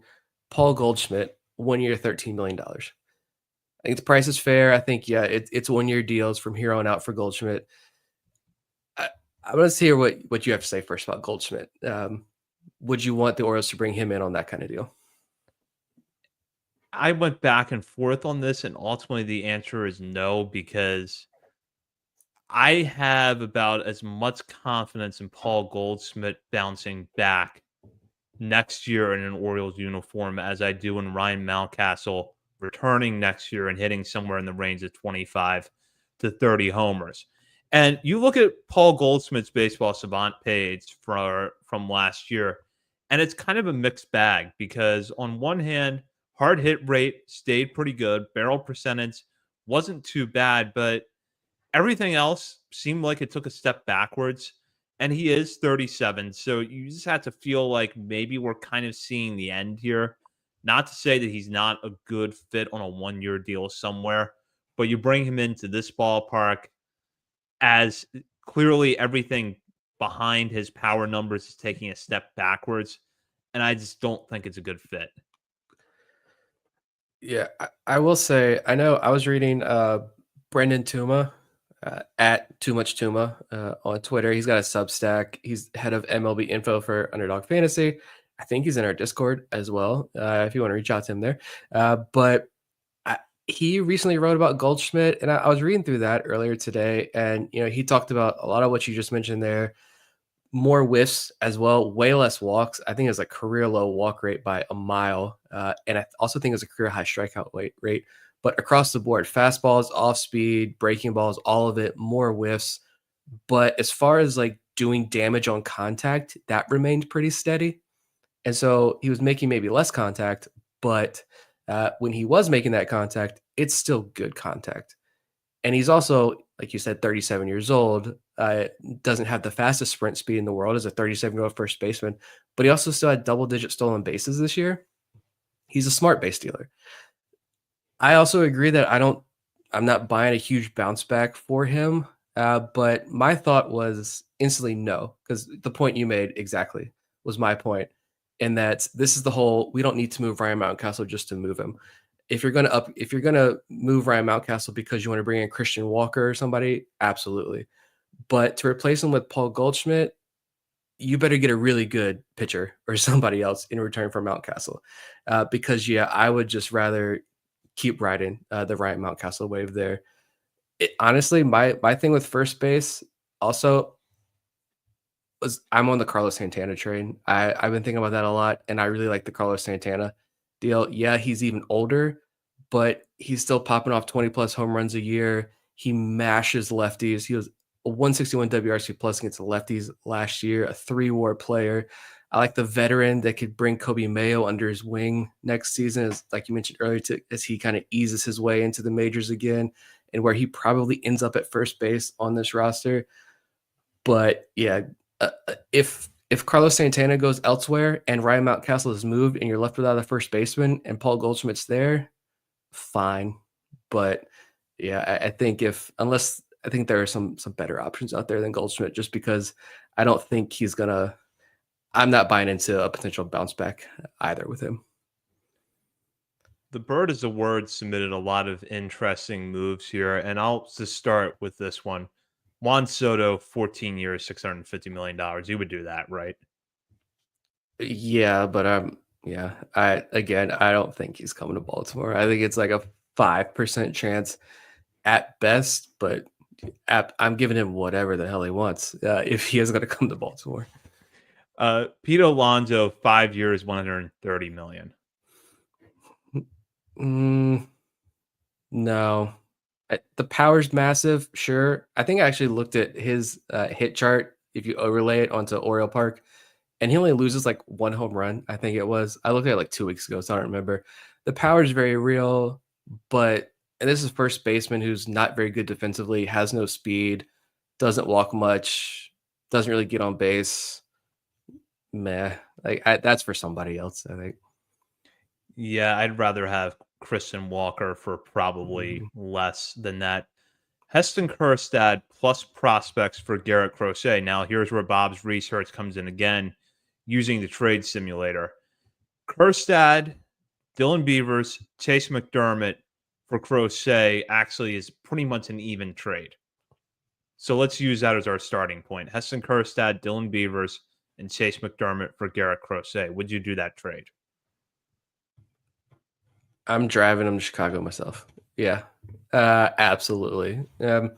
Paul Goldschmidt 1 year, $13 million. I think the price is fair. I think it's 1 year deals from here on out for Goldschmidt. I want to hear what you have to say first about Goldschmidt. Would you want the Orioles to bring him in on that kind of deal? I went back and forth on this, and ultimately the answer is no, because I have about as much confidence in Paul Goldschmidt bouncing back next year in an Orioles uniform as I do in Ryan Mountcastle returning next year and hitting somewhere in the range of 25 to 30 homers. And you look at Paul Goldschmidt's baseball savant page from last year, and it's kind of a mixed bag because on one hand, hard hit rate stayed pretty good, barrel percentage wasn't too bad, but everything else seemed like it took a step backwards, and he is 37, so you just have to feel like maybe we're kind of seeing the end here. Not to say that he's not a good fit on a one-year deal somewhere, but you bring him into this ballpark as clearly everything behind his power numbers is taking a step backwards, and I just don't think it's a good fit. Yeah, I will say I know I was reading Brendan Tuma at Too Much Tuma on Twitter. He's got a Substack. He's head of MLB info for Underdog Fantasy. I think he's in our Discord as well. If you want to reach out to him there, but he recently wrote about Goldschmidt, and I was reading through that earlier today, and he talked about a lot of what you just mentioned there. More whiffs as well, way less walks. I think it's a career low walk rate by a mile. And I also think it's a career high strikeout rate. But across the board, fastballs, off speed, breaking balls, all of it, more whiffs. But as far as like doing damage on contact, that remained pretty steady. And so he was making maybe less contact, but when he was making that contact, it's still good contact. And he's also, like you said, 37 years old, doesn't have the fastest sprint speed in the world as a 37-year-old first baseman, but he also still had double-digit stolen bases this year. He's a smart base stealer. I also agree that I'm not buying a huge bounce back for him, but my thought was instantly no, because the point you made exactly was my point, in that this is the whole, we don't need to move Ryan Mountcastle just to move him. If you're gonna move Ryan Mountcastle because you want to bring in Christian Walker or somebody, absolutely. But to replace him with Paul Goldschmidt, you better get a really good pitcher or somebody else in return for Mountcastle. Because I would just rather keep riding the Ryan Mountcastle wave there. Honestly, my thing with first base also was I'm on the Carlos Santana train. I've been thinking about that a lot, and I really like the Carlos Santana deal. Yeah, he's even older, but he's still popping off 20 plus home runs a year. He mashes lefties. He was a 161 WRC plus against the lefties last year, a 3-WAR player. I like the veteran that could bring Kobe Mayo under his wing next season, as like you mentioned earlier, as he kind of eases his way into the majors again, and where he probably ends up at first base on this roster. But yeah, if Carlos Santana goes elsewhere and Ryan Mountcastle is moved and you're left without a first baseman and Paul Goldschmidt's there, fine. But yeah, I think unless I think there are some better options out there than Goldschmidt, just because I don't think he's gonna. I'm not buying into a potential bounce back either with him. The bird is a word submitted a lot of interesting moves here, and I'll just start with this one. Juan Soto, 14 years, $650 million. You would do that, right? Yeah, but yeah, I don't think he's coming to Baltimore. I think it's like a 5% chance at best, but I'm giving him whatever the hell he wants if he is going to come to Baltimore. Pete Alonso, 5 years, 130 million. Mm, no, the power's massive. Sure, I think I actually looked at his hit chart. If you overlay it onto Oriole Park, and he only loses like one home run, I think it was. I looked at it like 2 weeks ago, so I don't remember. The power is very real, but and this is first baseman who's not very good defensively, has no speed, doesn't walk much, doesn't really get on base. Meh, that's for somebody else, I think. Yeah, I'd rather have Kristen Walker for probably Mm. less than that. Heston Kjerstad plus prospects for Garrett Crochet. Now, here's where Bob's research comes in again using the trade simulator. Kjerstad, Dylan Beavers, Chase McDermott for Crochet actually is pretty much an even trade. So let's use that as our starting point. Heston Kjerstad, Dylan Beavers, and Chase McDermott for Garrett Crochet. Would you do that trade? I'm driving him to Chicago myself. Yeah, absolutely. Yeah,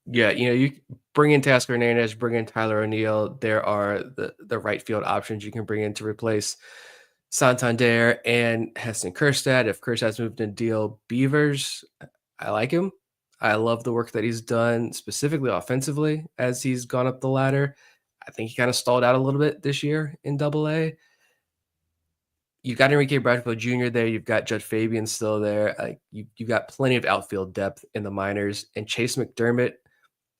you bring in Tasker Hernandez, bring in Tyler O'Neill. There are the right field options you can bring in to replace Santander and Heston Kjerstad. If Kjerstad's moved in deal Beavers, I like him. I love the work that he's done, specifically offensively, as he's gone up the ladder. I think he kind of stalled out a little bit this year in Double A. You've got Enrique Bradfield Jr. there. You've got Judd Fabian still there. You've got plenty of outfield depth in the minors. And Chase McDermott,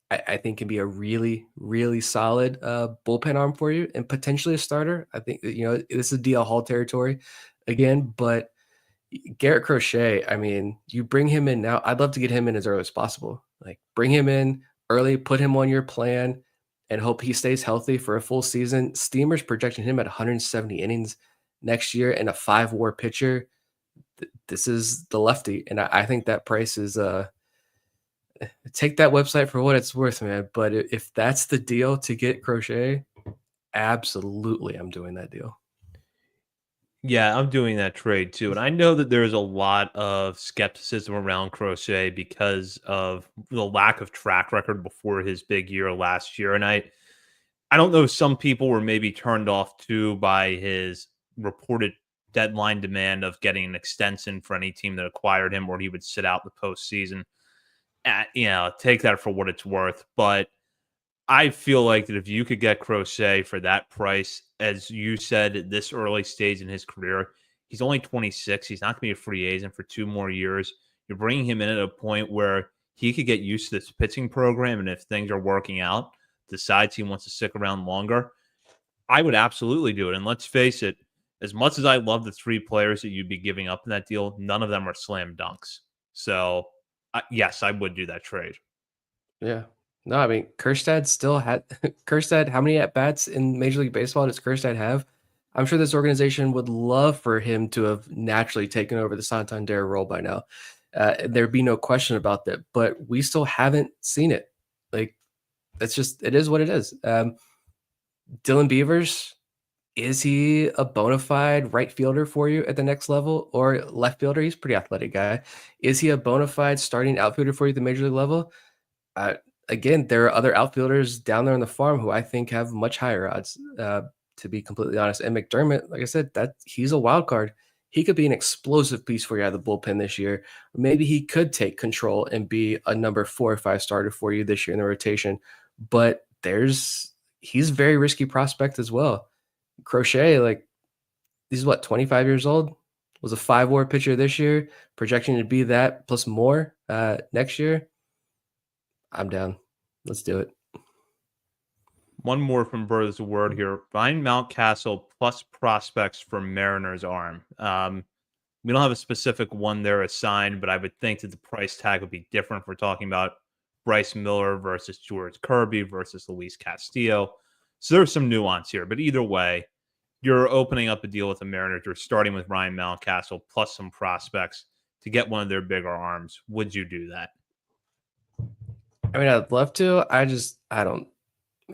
I think, can be a really, really solid bullpen arm for you and potentially a starter. I think this is DL Hall territory again, but Garrett Crochet, I mean, you bring him in now. I'd love to get him in as early as possible. Like, bring him in early, put him on your plan, and hope he stays healthy for a full season. Steamer's projecting him at 170 innings next year and a 5 WAR pitcher. This is the lefty, and I think that price is take that website for what it's worth, man. But if that's the deal to get Crochet, absolutely, I'm doing that deal. Yeah, I'm doing that trade too. And I know that there's a lot of skepticism around Crochet because of the lack of track record before his big year last year. And I don't know, some people were maybe turned off too by his reported deadline demand of getting an extension for any team that acquired him, or he would sit out the postseason. Take that for what it's worth. But I feel like that if you could get Crochet for that price, as you said, at this early stage in his career, he's only 26. He's not going to be a free agent for 2 more years. You're bringing him in at a point where he could get used to this pitching program. And if things are working out, decides he wants to stick around longer, I would absolutely do it. And let's face it, as much as I love the 3 players that you'd be giving up in that deal, none of them are slam dunks. So, yes, I would do that trade. Yeah. No, I mean, Kjerstad still had Kjerstad. How many at bats in Major League Baseball does Kjerstad have? I'm sure this organization would love for him to have naturally taken over the Santander role by now. There'd be no question about that, but we still haven't seen it. Like, it is what it is. Dylan Beavers, is he a bona fide right fielder for you at the next level, or left fielder? He's a pretty athletic guy. Is he a bona fide starting outfielder for you at the major league level? Again, there are other outfielders down there on the farm who I think have much higher odds, to be completely honest. And McDermott, like I said, that he's a wild card. He could be an explosive piece for you out of the bullpen this year. Maybe he could take control and be a number 4 or 5 starter for you this year in the rotation. But he's a very risky prospect as well. Crochet, like, he's 25 years old, was a 5 WAR pitcher this year, projection to be that plus more next year. I'm down. Let's do it. One more from Birds of Word here. Find Mountcastle plus prospects for Mariners arm. We don't have a specific one there assigned, but I would think that the price tag would be different if we're talking about Bryce Miller versus George Kirby versus Luis Castillo. So there's some nuance here, but either way, you're opening up a deal with the Mariners. You're starting with Ryan Mountcastle plus some prospects to get one of their bigger arms. Would you do that? I mean, I'd love to. I don't.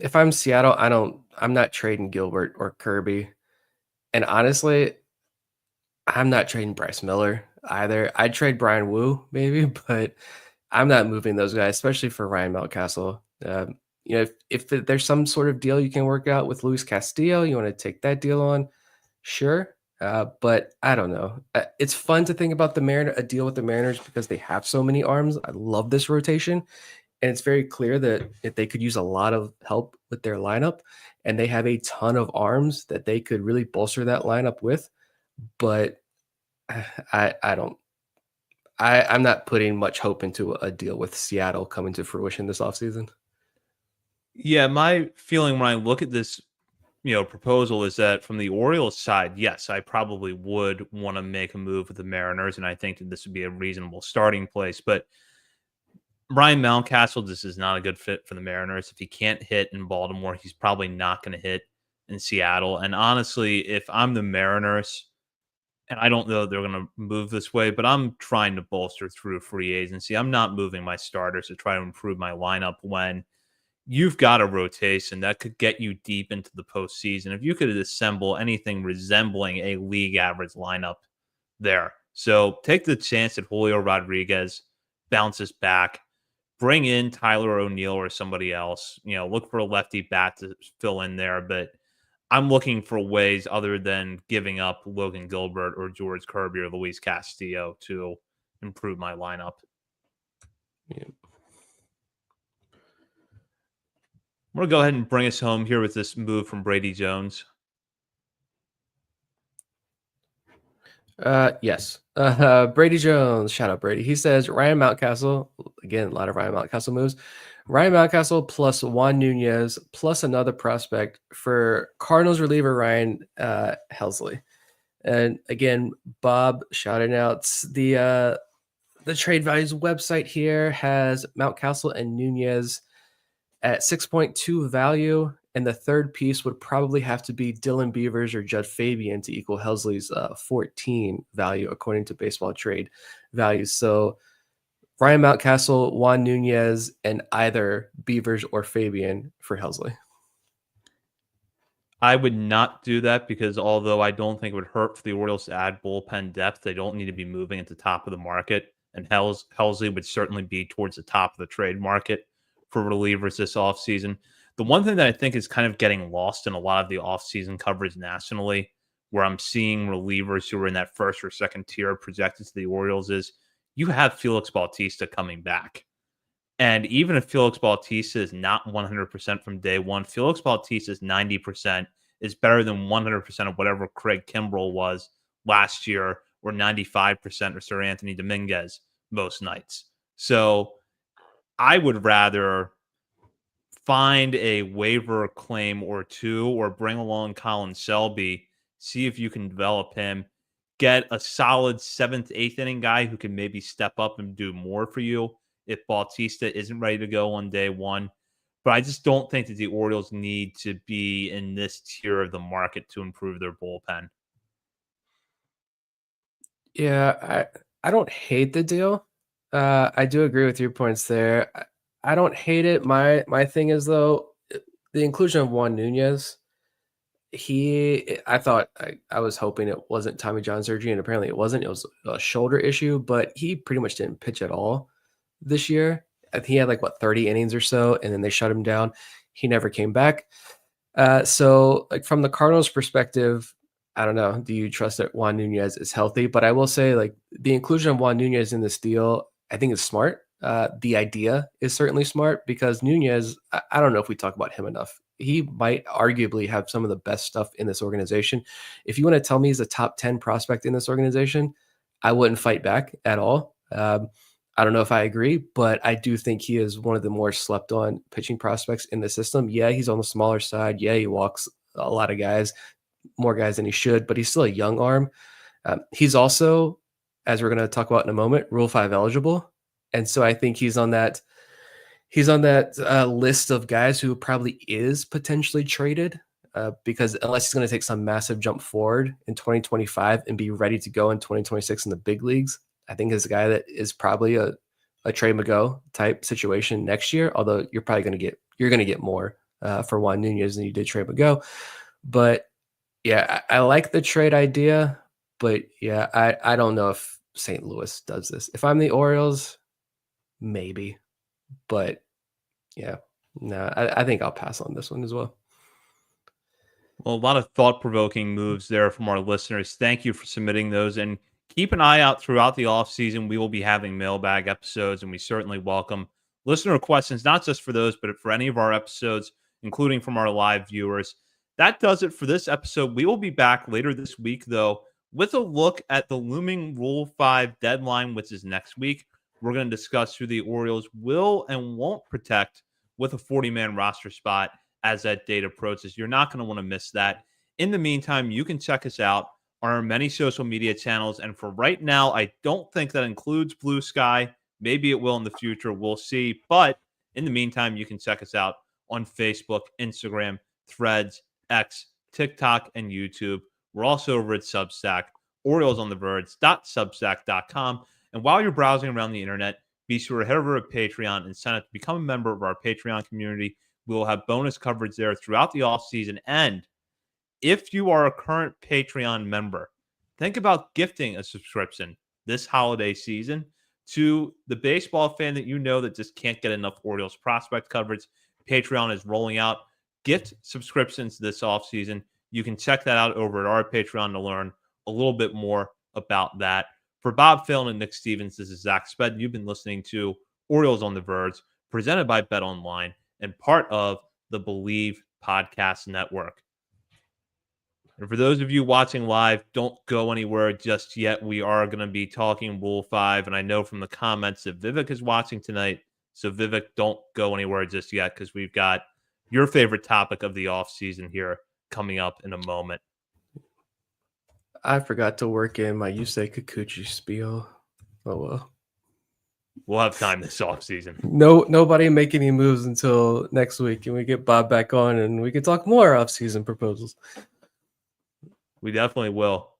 If I'm Seattle, I'm not trading Gilbert or Kirby. And honestly, I'm not trading Bryce Miller either. I'd trade Brian Wu maybe, but I'm not moving those guys, especially for Ryan Mountcastle. If there's some sort of deal you can work out with Luis Castillo, you want to take that deal on, sure. But I don't know. It's fun to think about a deal with the Mariners because they have so many arms. I love this rotation. And it's very clear that if they could use a lot of help with their lineup, and they have a ton of arms that they could really bolster that lineup with. But I'm not putting much hope into a deal with Seattle coming to fruition this offseason. Yeah, my feeling when I look at this, proposal is that from the Orioles side, yes, I probably would want to make a move with the Mariners, and I think that this would be a reasonable starting place. But Ryan Mountcastle, this is not a good fit for the Mariners. If he can't hit in Baltimore, he's probably not going to hit in Seattle. And honestly, if I'm the Mariners, and I don't know they're going to move this way, but I'm trying to bolster through free agency. I'm not moving my starters to try to improve my lineup when you've got a rotation that could get you deep into the postseason. If you could assemble anything resembling a league average lineup there. So take the chance that Julio Rodriguez bounces back, bring in Tyler O'Neill or somebody else, look for a lefty bat to fill in there. But I'm looking for ways other than giving up Logan Gilbert or George Kirby or Luis Castillo to improve my lineup. Yeah. I'm going to go ahead and bring us home here with this move from Brady Jones. Yes. Brady Jones, shout out Brady. He says Ryan Mountcastle, again, a lot of Ryan Mountcastle moves. Ryan Mountcastle plus Juan Nunez plus another prospect for Cardinals reliever Ryan Helsley. And again, Bob shouting out the trade values website here has Mountcastle and Nunez at 6.2 value. And the third piece would probably have to be Dylan Beavers or Judd Fabian to equal Helsley's 14 value, according to baseball trade values. So Ryan Mountcastle, Juan Nunez, and either Beavers or Fabian for Helsley. I would not do that because although I don't think it would hurt for the Orioles to add bullpen depth, they don't need to be moving at the top of the market. And Helsley would certainly be towards the top of the trade market for relievers this offseason. The one thing that I think is kind of getting lost in a lot of the offseason coverage nationally, where I'm seeing relievers who are in that first or second tier projected to the Orioles, is you have Felix Bautista coming back. And even if Felix Bautista is not 100% from day one, Felix Bautista's 90% is better than 100% of whatever Craig Kimbrell was last year, or 95% or Sir Anthony Dominguez most nights. So I would rather find a waiver claim or two or bring along Colin Selby, see if you can develop him, get a solid seventh, eighth inning guy who can maybe step up and do more for you if Bautista isn't ready to go on day one. But I just don't think that the Orioles need to be in this tier of the market to improve their bullpen. Yeah, I don't hate the deal. I do agree with your points there. I don't hate it. My thing is though, the inclusion of Juan Nunez. I thought I was hoping it wasn't Tommy John surgery, and apparently it wasn't. It was a shoulder issue, but he pretty much didn't pitch at all this year. I think he had 30 innings or so, and then they shut him down. He never came back. So from the Cardinals' perspective, I don't know. Do you trust that Juan Nunez is healthy? But I will say, the inclusion of Juan Nunez in this deal, I think is smart. The idea is certainly smart because Nunez, I don't know if we talk about him enough. He might arguably have some of the best stuff in this organization. If you want to tell me he's a top 10 prospect in this organization, I wouldn't fight back at all. I don't know if I agree, but I do think he is one of the more slept on pitching prospects in the system. Yeah, he's on the smaller side. Yeah, he walks a lot of guys, more guys than he should, but he's still a young arm. He's also, as we're going to talk about in a moment, Rule 5 eligible. And so I think he's on that He's on that list of guys who probably is potentially traded because unless he's going to take some massive jump forward in 2025 and be ready to go in 2026 in the big leagues, I think he's a guy that is probably a Trey McGo type situation next year. Although you're probably going to get more for Juan Nunez than you did Trey McGo. But yeah, I like the trade idea. But yeah, I don't know if St. Louis does this. If I'm the Orioles, maybe. But yeah, no, I think I'll pass on this one as well. Well, a lot of thought-provoking moves there from our listeners. Thank you for submitting those, and keep an eye out throughout the off season. We will be having mailbag episodes, and we certainly welcome listener questions, not just for those, but for any of our episodes, including from our live viewers. That does it for this episode. We will be back later this week, though, with a look at the looming Rule 5 deadline, which is next week. We're going to discuss who the Orioles will and won't protect with a 40-man roster spot as that date approaches. You're not going to want to miss that. In the meantime, you can check us out on our many social media channels. And for right now, I don't think that includes Blue Sky. Maybe it will in the future. We'll see. But in the meantime, you can check us out on Facebook, Instagram, Threads, X, TikTok, and YouTube. We're also over at Substack, OriolesOnTheVerge.substack.com. And while you're browsing around the internet, be sure to head over to Patreon and sign up to become a member of our Patreon community. We will have bonus coverage there throughout the offseason. And if you are a current Patreon member, think about gifting a subscription this holiday season to the baseball fan that you know that just can't get enough Orioles prospect coverage. Patreon is rolling out gift subscriptions this offseason. You can check that out over at our Patreon to learn a little bit more about that. For Bob Phelan and Nick Stevens, this is Zach Sped. You've been listening to Orioles on the Verge, presented by Bet Online and part of the Believe Podcast Network. And for those of you watching live, don't go anywhere just yet. We are going to be talking Rule 5, and I know from the comments that Vivek is watching tonight. So, Vivek, don't go anywhere just yet because we've got your favorite topic of the offseason here coming up in a moment. I forgot to work in my Yusei Kikuchi spiel. Oh, well. We'll have time this offseason. Nobody make any moves until next week, and we get Bob back on, and we can talk more offseason proposals. We definitely will.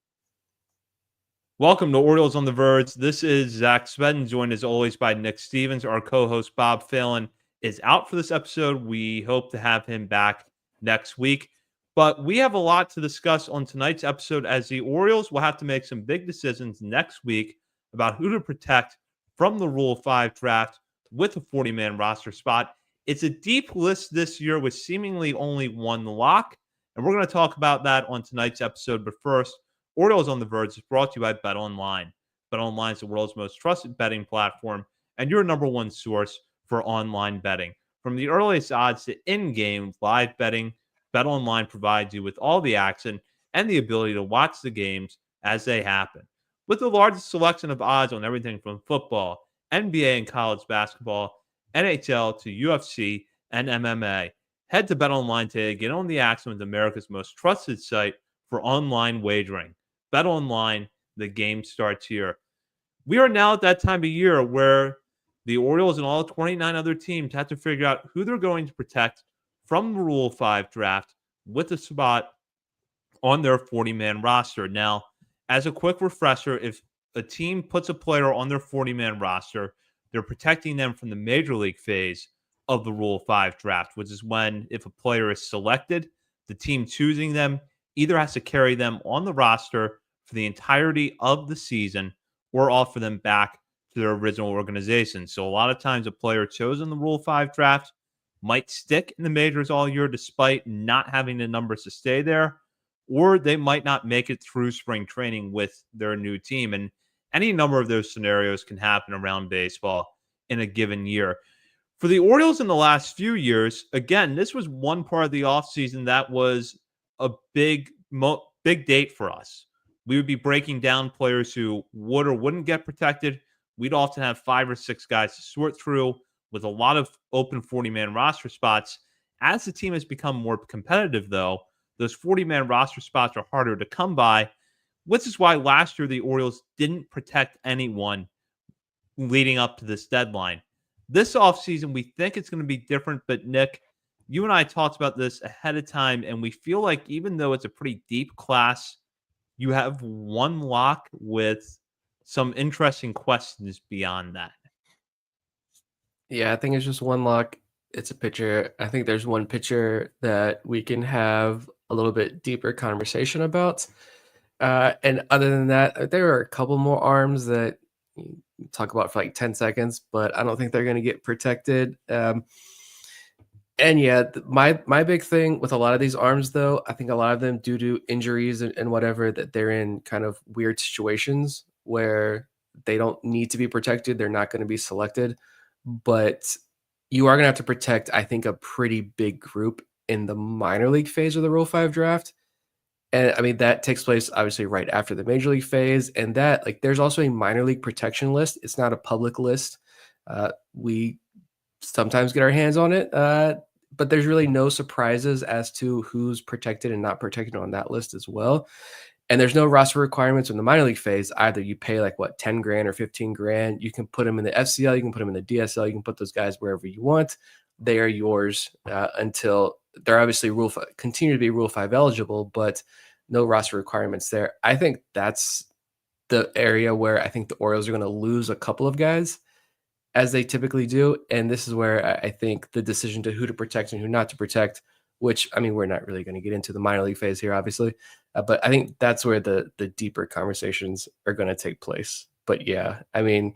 Welcome to Orioles on the Verge. This is Zach Spedden, joined as always by Nick Stevens. Our co-host Bob Phelan is out for this episode. We hope to have him back next week. But we have a lot to discuss on tonight's episode as the Orioles will have to make some big decisions next week about who to protect from the Rule 5 draft with a 40-man roster spot. It's a deep list this year with seemingly only one lock, and we're going to talk about that on tonight's episode. But first, Orioles on the Verge is brought to you by Bet Online. Bet Online is the world's most trusted betting platform and your number one source for online betting. From the earliest odds to in-game live betting, Bet Online provides you with all the action and the ability to watch the games as they happen. With the largest selection of odds on everything from football, NBA and college basketball, NHL to UFC and MMA, head to Bet Online today. Get on the action with America's most trusted site for online wagering. Bet Online, the game starts here. We are now at that time of year where the Orioles and all 29 other teams have to figure out who they're going to protect from the Rule 5 draft with a spot on their 40-man roster. Now, as a quick refresher, if a team puts a player on their 40-man roster, they're protecting them from the major league phase of the Rule 5 draft, which is when if a player is selected, the team choosing them either has to carry them on the roster for the entirety of the season or offer them back to their original organization. So a lot of times a player chosen in the Rule 5 draft might stick in the majors all year despite not having the numbers to stay there, or they might not make it through spring training with their new team. And any number of those scenarios can happen around baseball in a given year. For the Orioles in the last few years, again, this was one part of the offseason that was a big date for us. We would be breaking down players who would or wouldn't get protected. We'd often have 5 or 6 guys to sort through with a lot of open 40-man roster spots. As the team has become more competitive, though, those 40-man roster spots are harder to come by, which is why last year the Orioles didn't protect anyone leading up to this deadline. This offseason, we think it's going to be different, but Nick, you and I talked about this ahead of time, and we feel like even though it's a pretty deep class, you have one lock with some interesting questions beyond that. Yeah, I think it's just one lock. It's a pitcher. I think there's one pitcher that we can have a little bit deeper conversation about. And other than that, there are a couple more arms that you talk about for like 10 seconds, but I don't think they're going to get protected. And yeah, my big thing with a lot of these arms, though, I think a lot of them, due to injuries and whatever, that they're in kind of weird situations where they don't need to be protected. They're not going to be selected, but you are going to have to protect, I think, a pretty big group in the minor league phase of the Rule 5 draft. And I mean, that takes place obviously right after the major league phase. And that, like, there's also a minor league protection list. It's not a public list. We sometimes get our hands on it, but there's really no surprises as to who's protected and not protected on that list as well. And there's no roster requirements in the minor league phase either. You pay like what, 10 grand or 15 grand. You can put them in the FCL, you can put them in the DSL, you can put those guys wherever you want. They are yours until they're obviously continue to be Rule 5 eligible, but no roster requirements there. I think that's the area where I think the Orioles are going to lose a couple of guys, as they typically do. And this is where I think the decision to who to protect and who not to protect, which, I mean, we're not really going to get into the minor league phase here, obviously. But I think that's where the deeper conversations are going to take place. But yeah, I mean,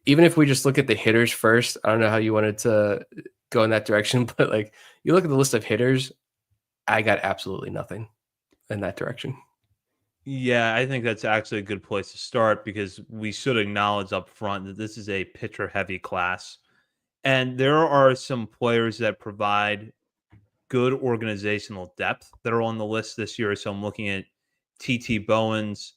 even if we just look at the hitters first, I don't know how you wanted to go in that direction, but like you look at the list of hitters, I got absolutely nothing in that direction. Yeah, I think that's actually a good place to start because we should acknowledge up front that this is a pitcher heavy class. And there are some players that provide good organizational depth that are on the list this year. So I'm looking at TT Bowens.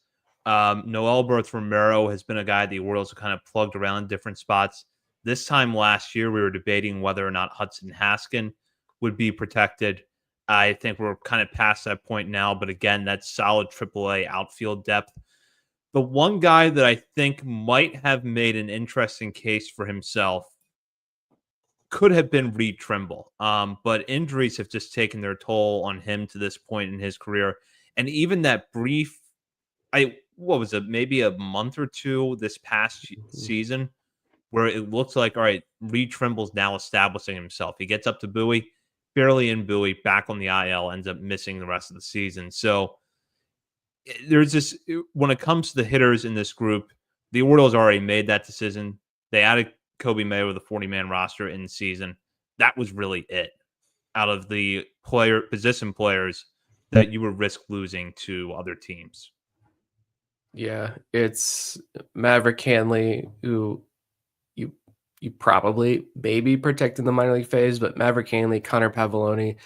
Noel Berth Romero has been a guy the Orioles have kind of plugged around different spots. This time last year, we were debating whether or not Hudson Haskin would be protected. I think we're kind of past that point now. But again, that's solid AAA outfield depth. The one guy that I think might have made an interesting case for himself could have been Reed Trimble. But injuries have just taken their toll on him to this point in his career. And even that brief, what was it, maybe a month or two this past season, where it looks like, all right, Reed Trimble's now establishing himself. He gets up to Bowie, barely in Bowie, back on the IL, ends up missing the rest of the season. So there's this, when it comes to the hitters in this group, the Orioles already made that decision. They added Kobe Mayo with a 40-man roster in the season. That was really it out of the position players that you would risk losing to other teams. Yeah, it's Maverick Hanley, who you probably maybe protect in the minor league phase, but Maverick Hanley, Connor Pavoloni,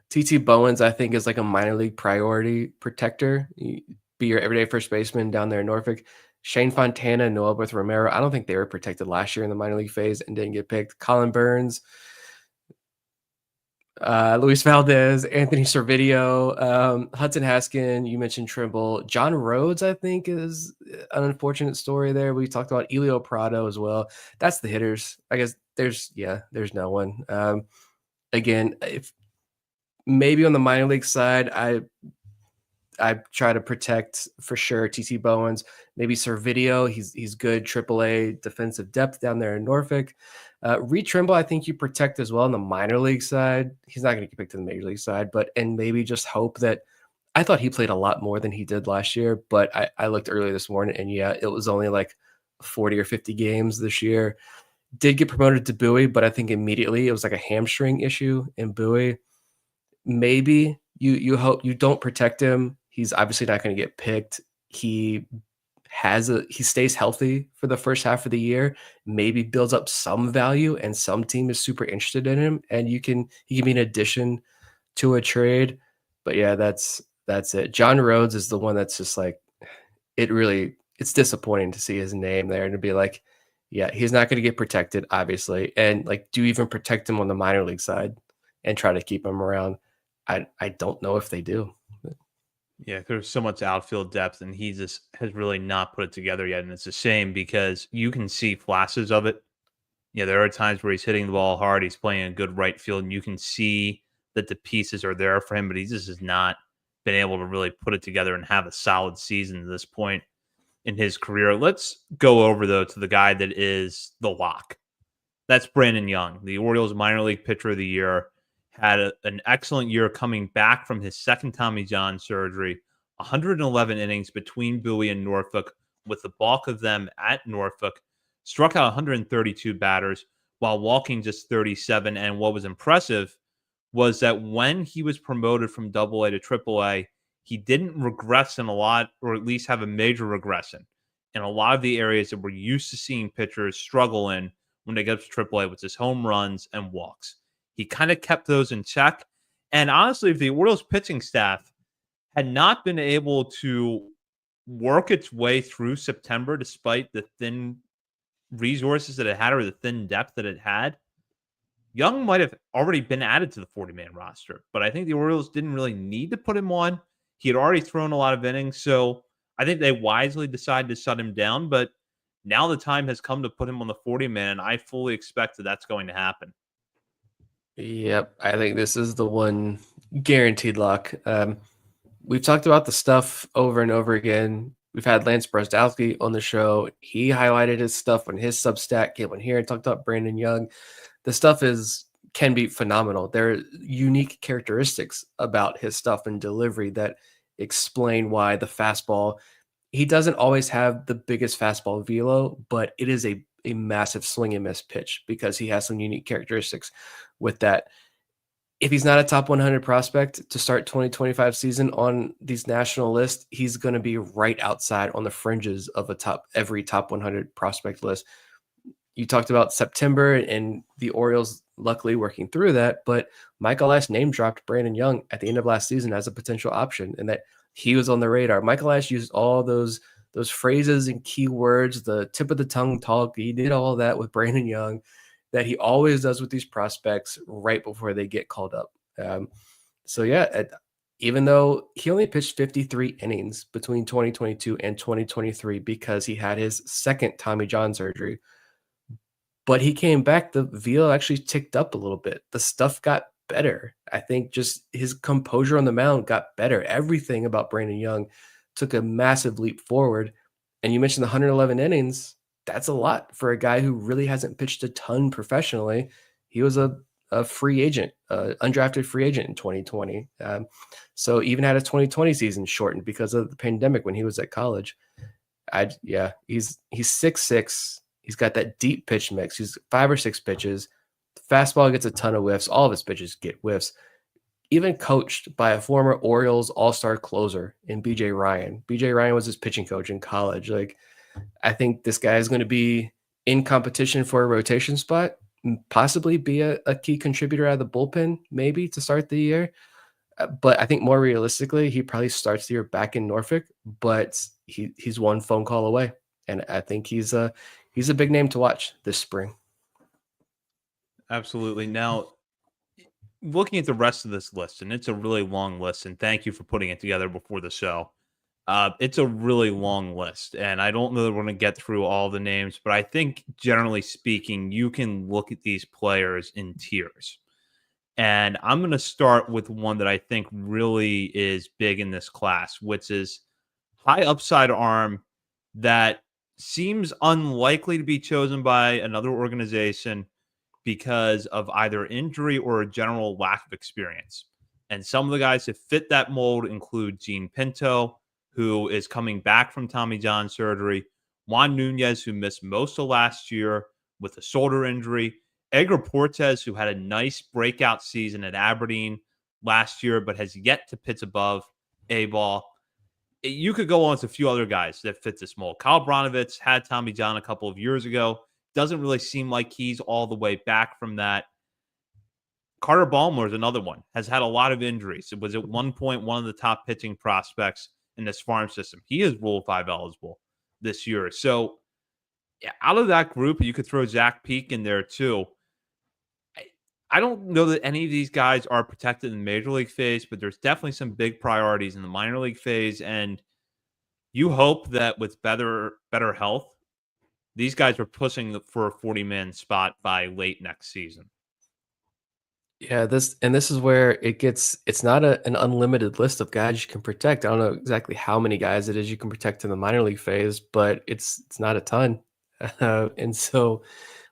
TT Bowens, I think is like a minor league priority protector. Be your everyday first baseman down there in Norfolk. Shane Fontana, Noel Berth Romero. I don't think they were protected last year in the minor league phase and didn't get picked. Colin Burns, Luis Valdez, Anthony Servideo, Hudson Haskin, you mentioned Trimble. John Rhodes, I think, is an unfortunate story there. We talked about Elio Prado as well. That's the hitters. I guess there's no one. Again, if maybe on the minor league side, I try to protect for sure TT Bowens, maybe Servideo. He's good AAA defensive depth down there in Norfolk. Reed Trimble, I think you protect as well on the minor league side. He's not going to get picked in the major league side, and maybe just hope that. I thought he played a lot more than he did last year, but I looked earlier this morning and yeah, it was only like 40 or 50 games this year. Did get promoted to Bowie, but I think immediately it was like a hamstring issue in Bowie. Maybe you hope you don't protect him. He's obviously not going to get picked. He stays healthy for the first half of the year, maybe builds up some value, and some team is super interested in him, and he can be an addition to a trade. But yeah, that's it. John Rhodes is the one that's just like it's disappointing to see his name there and to be like, yeah, he's not going to get protected, obviously. And like, do you even protect him on the minor league side and try to keep him around? I don't know if they do. Yeah, there's so much outfield depth, and he just has really not put it together yet. And it's a shame because you can see flashes of it There are times where he's hitting the ball hard. He's playing a good right field, and you can see that the pieces are there for him, but he just has not been able to really put it together and have a solid season at this point in his career. Let's go over, though, to the guy that is the lock. That's Brandon Young, the Orioles minor league pitcher of the year. Had an excellent year coming back from his second Tommy John surgery. 111 innings between Bowie and Norfolk, with the bulk of them at Norfolk. Struck out 132 batters while walking just 37. And what was impressive was that when he was promoted from Double A to Triple A, he didn't regress in a lot, or at least have a major regression in a lot of the areas that we're used to seeing pitchers struggle in when they get up to AAA, which is home runs and walks. He kind of kept those in check. And honestly, if the Orioles pitching staff had not been able to work its way through September, despite the thin resources that it had or the thin depth that it had, Young might have already been added to the 40-man roster. But I think the Orioles didn't really need to put him on. He had already thrown a lot of innings. So I think they wisely decided to shut him down. But now the time has come to put him on the 40-man, and I fully expect that that's going to happen. Yep, I think this is the one guaranteed lock. We've talked about the stuff over and over again. We've had Lance Bresdowski on the show. He highlighted his stuff on his Substack, came on here and talked about Brandon Young. The stuff can be phenomenal. There are unique characteristics about his stuff and delivery that explain why the fastball, he doesn't always have the biggest fastball velo, but it is a massive swing and miss pitch because he has some unique characteristics with that. If he's not a top 100 prospect to start 2025 season on these national lists, he's going to be right outside on the fringes of every top 100 prospect list. You talked about September and the Orioles luckily working through that, but Michael Ash name dropped Brandon Young at the end of last season as a potential option, and that he was on the radar. Michael Ash used all those phrases and keywords, the tip of the tongue talk. He did all that with Brandon Young that he always does with these prospects right before they get called up. Even though he only pitched 53 innings between 2022 and 2023 because he had his second Tommy John surgery, but he came back, the velo actually ticked up a little bit. The stuff got better. I think just his composure on the mound got better. Everything about Brandon Young took a massive leap forward. And you mentioned the 111 innings. That's a lot for a guy who really hasn't pitched a ton professionally. He was a free agent, undrafted free agent in 2020. So even had a 2020 season shortened because of the pandemic when he was at college. He's 6'6". He's got that deep pitch mix. He's 5 or 6 pitches. Fastball gets a ton of whiffs. All of his pitches get whiffs. Even coached by a former Orioles all-star closer in B.J. Ryan. B.J. Ryan was his pitching coach in college. I think this guy is going to be in competition for a rotation spot, possibly be a key contributor out of the bullpen, maybe to start the year. But I think more realistically, he probably starts the year back in Norfolk, but he's one phone call away. And I think he's a big name to watch this spring. Absolutely. Now, looking at the rest of this list, and it's a really long list, and thank you for putting it together before the show. It's a really long list, and I don't know that we're going to get through all the names, but I think generally speaking, you can look at these players in tiers. And I'm going to start with one that I think really is big in this class, which is high upside arm that seems unlikely to be chosen by another organization because of either injury or a general lack of experience. And some of the guys that fit that mold include Gene Pinto, who is coming back from Tommy John surgery, Juan Nunez, who missed most of last year with a shoulder injury, Edgar Portes, who had a nice breakout season at Aberdeen last year, but has yet to pitch above A ball. You could go on to a few other guys that fit this mold. Kyle Bronovich had Tommy John a couple of years ago. Doesn't really seem like he's all the way back from that. Carter Balmer is another one. Has had a lot of injuries. It was at one point one of the top pitching prospects in this farm system. He is Rule 5 eligible this year. So out of that group, you could throw Zach Peak in there too. I don't know that any of these guys are protected in the major league phase, but there's definitely some big priorities in the minor league phase. And you hope that with better health, These guys are pushing for a 40-man spot by late next season. Yeah, this is where it's not an unlimited list of guys you can protect. I don't know exactly how many guys it is you can protect in the minor league phase, but it's not a ton. And so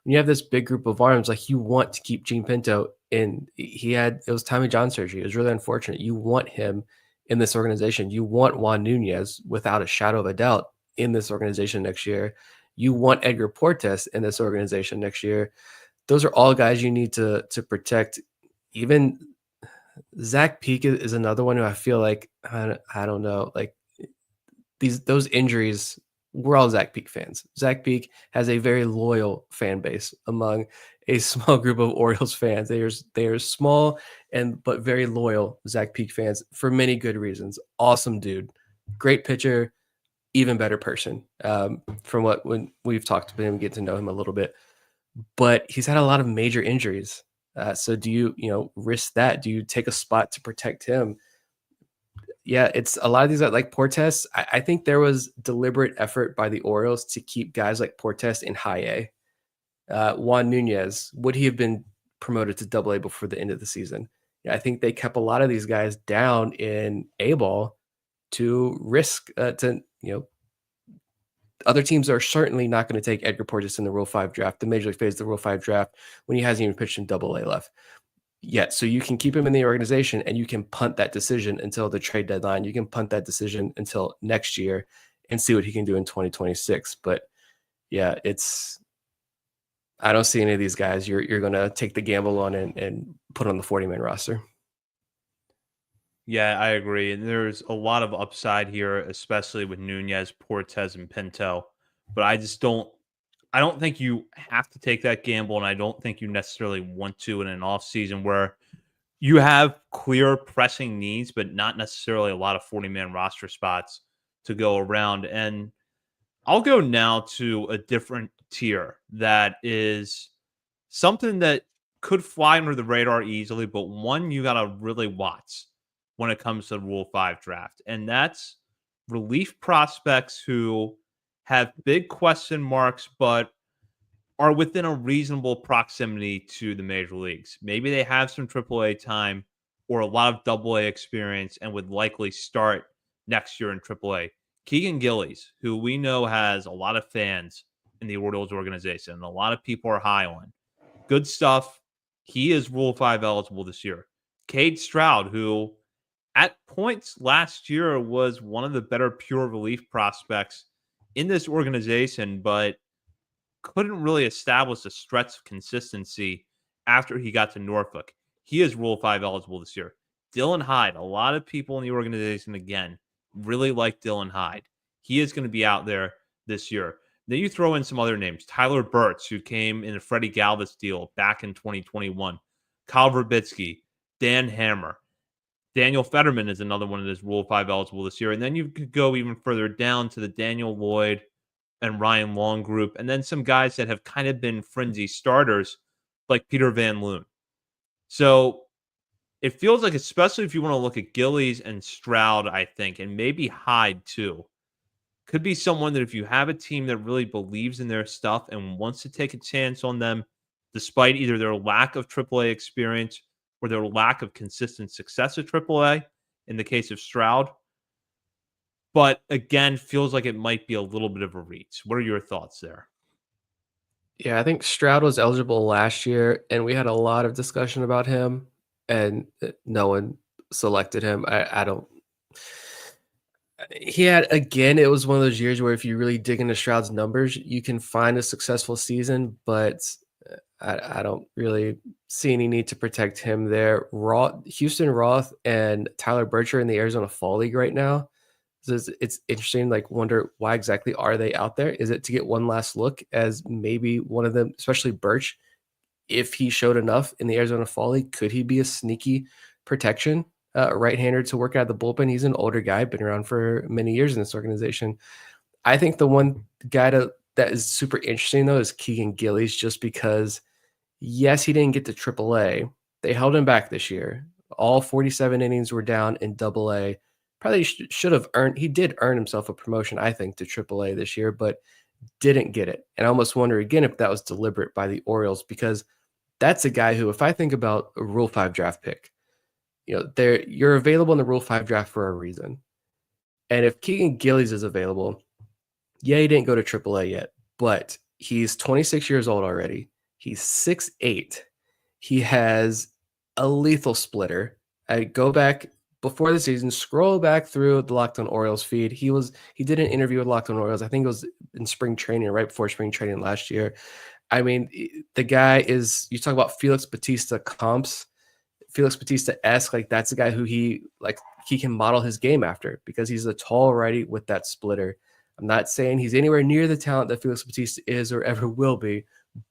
when you have this big group of arms, like you want to keep Gene Pinto in. It was Tommy John surgery. It was really unfortunate. You want him in this organization. You want Juan Nunez without a shadow of a doubt in this organization next year. You want Edgar Portes in this organization next year. Those are all guys you need to protect. Even Zach Peak is another one who I feel like I don't know, like those injuries. We're all Zach Peak fans. Zach Peak has a very loyal fan base among a small group of Orioles fans. They are small but very loyal Zach Peak fans for many good reasons. Awesome dude, great pitcher, even better person. From when we've talked to him, get to know him a little bit, but he's had a lot of major injuries. So do you risk that? Do you take a spot to protect him? Yeah, it's a lot of these like Portes. I think there was deliberate effort by the Orioles to keep guys like Portes in high A. Juan Nunez, would he have been promoted to Double A before the end of the season? Yeah, I think they kept a lot of these guys down in A ball to risk other teams are certainly not going to take Edgar Portes in the Rule 5 draft, the Major League phase, the Rule 5 draft, when he hasn't even pitched in Double A left yet. So you can keep him in the organization and you can punt that decision until the trade deadline. You can punt that decision until next year and see what he can do in 2026. But yeah, I don't see any of these guys you're going to take the gamble on and put on the 40-man roster. Yeah, I agree. And there's a lot of upside here, especially with Nunez, Portes, and Pinto. But I don't think you have to take that gamble, and I don't think you necessarily want to in an offseason where you have clear pressing needs, but not necessarily a lot of 40-man roster spots to go around. And I'll go now to a different tier that is something that could fly under the radar easily, but one you got to really watch when it comes to the Rule 5 draft. And that's relief prospects who have big question marks, but are within a reasonable proximity to the major leagues. Maybe they have some AAA time or a lot of AA experience and would likely start next year in AAA. Keegan Gillies, who we know has a lot of fans in the Orioles organization, and a lot of people are high on. Good stuff. He is Rule 5 eligible this year. Cade Stroud, who at points last year was one of the better pure relief prospects in this organization, but couldn't really establish a stretch of consistency after he got to Norfolk. He is Rule 5 eligible this year. Dylan Hyde, a lot of people in the organization, again, really like Dylan Hyde. He is going to be out there this year. Then you throw in some other names. Tyler Burtz, who came in a Freddie Galvis deal back in 2021. Kyle Verbitsky, Dan Hammer. Daniel Fetterman is another one that is Rule 5 eligible this year. And then you could go even further down to the Daniel Lloyd and Ryan Long group, and then some guys that have kind of been frenzy starters like Peter Van Loon. So it feels like, especially if you want to look at Gillies and Stroud, I think, and maybe Hyde too, could be someone that if you have a team that really believes in their stuff and wants to take a chance on them, despite either their lack of AAA experience or their lack of consistent success at AAA, in the case of Stroud, but again, feels like it might be a little bit of a reach. What are your thoughts there? Yeah, I think Stroud was eligible last year, and we had a lot of discussion about him, and no one selected him. I don't. He had again. It was one of those years where if you really dig into Stroud's numbers, you can find a successful season, but I don't really see any need to protect him there. Houston Roth and Tyler Bircher in the Arizona Fall League right now. So it's interesting, like wonder why exactly are they out there? Is it to get one last look as maybe one of them, especially Birch, if he showed enough in the Arizona Fall League, could he be a sneaky protection, right-hander to work out of the bullpen? He's an older guy, been around for many years in this organization. I think the one guy that is super interesting, though, is Keegan Gillies, just because, yes, he didn't get to AAA. They held him back this year. All 47 innings were down in AA. Probably should have earned. He did earn himself a promotion, I think, to AAA this year. But didn't get it. And I almost wonder again if that was deliberate by the Orioles, because that's a guy who, if I think about a Rule 5 draft pick, you're available in the Rule 5 draft for a reason. And if Keegan Gillies is available, yeah, he didn't go to AAA yet, but he's 26 years old already. He's 6'8". He has a lethal splitter. I go back before the season, scroll back through the Locked On Orioles feed. He did an interview with Locked On Orioles. I think it was in spring training, right before spring training last year. I mean, the guy is, you talk about Felix Bautista comps, Felix Bautista-esque, like that's a guy who he can model his game after, because he's a tall righty with that splitter. I'm not saying he's anywhere near the talent that Felix Bautista is or ever will be,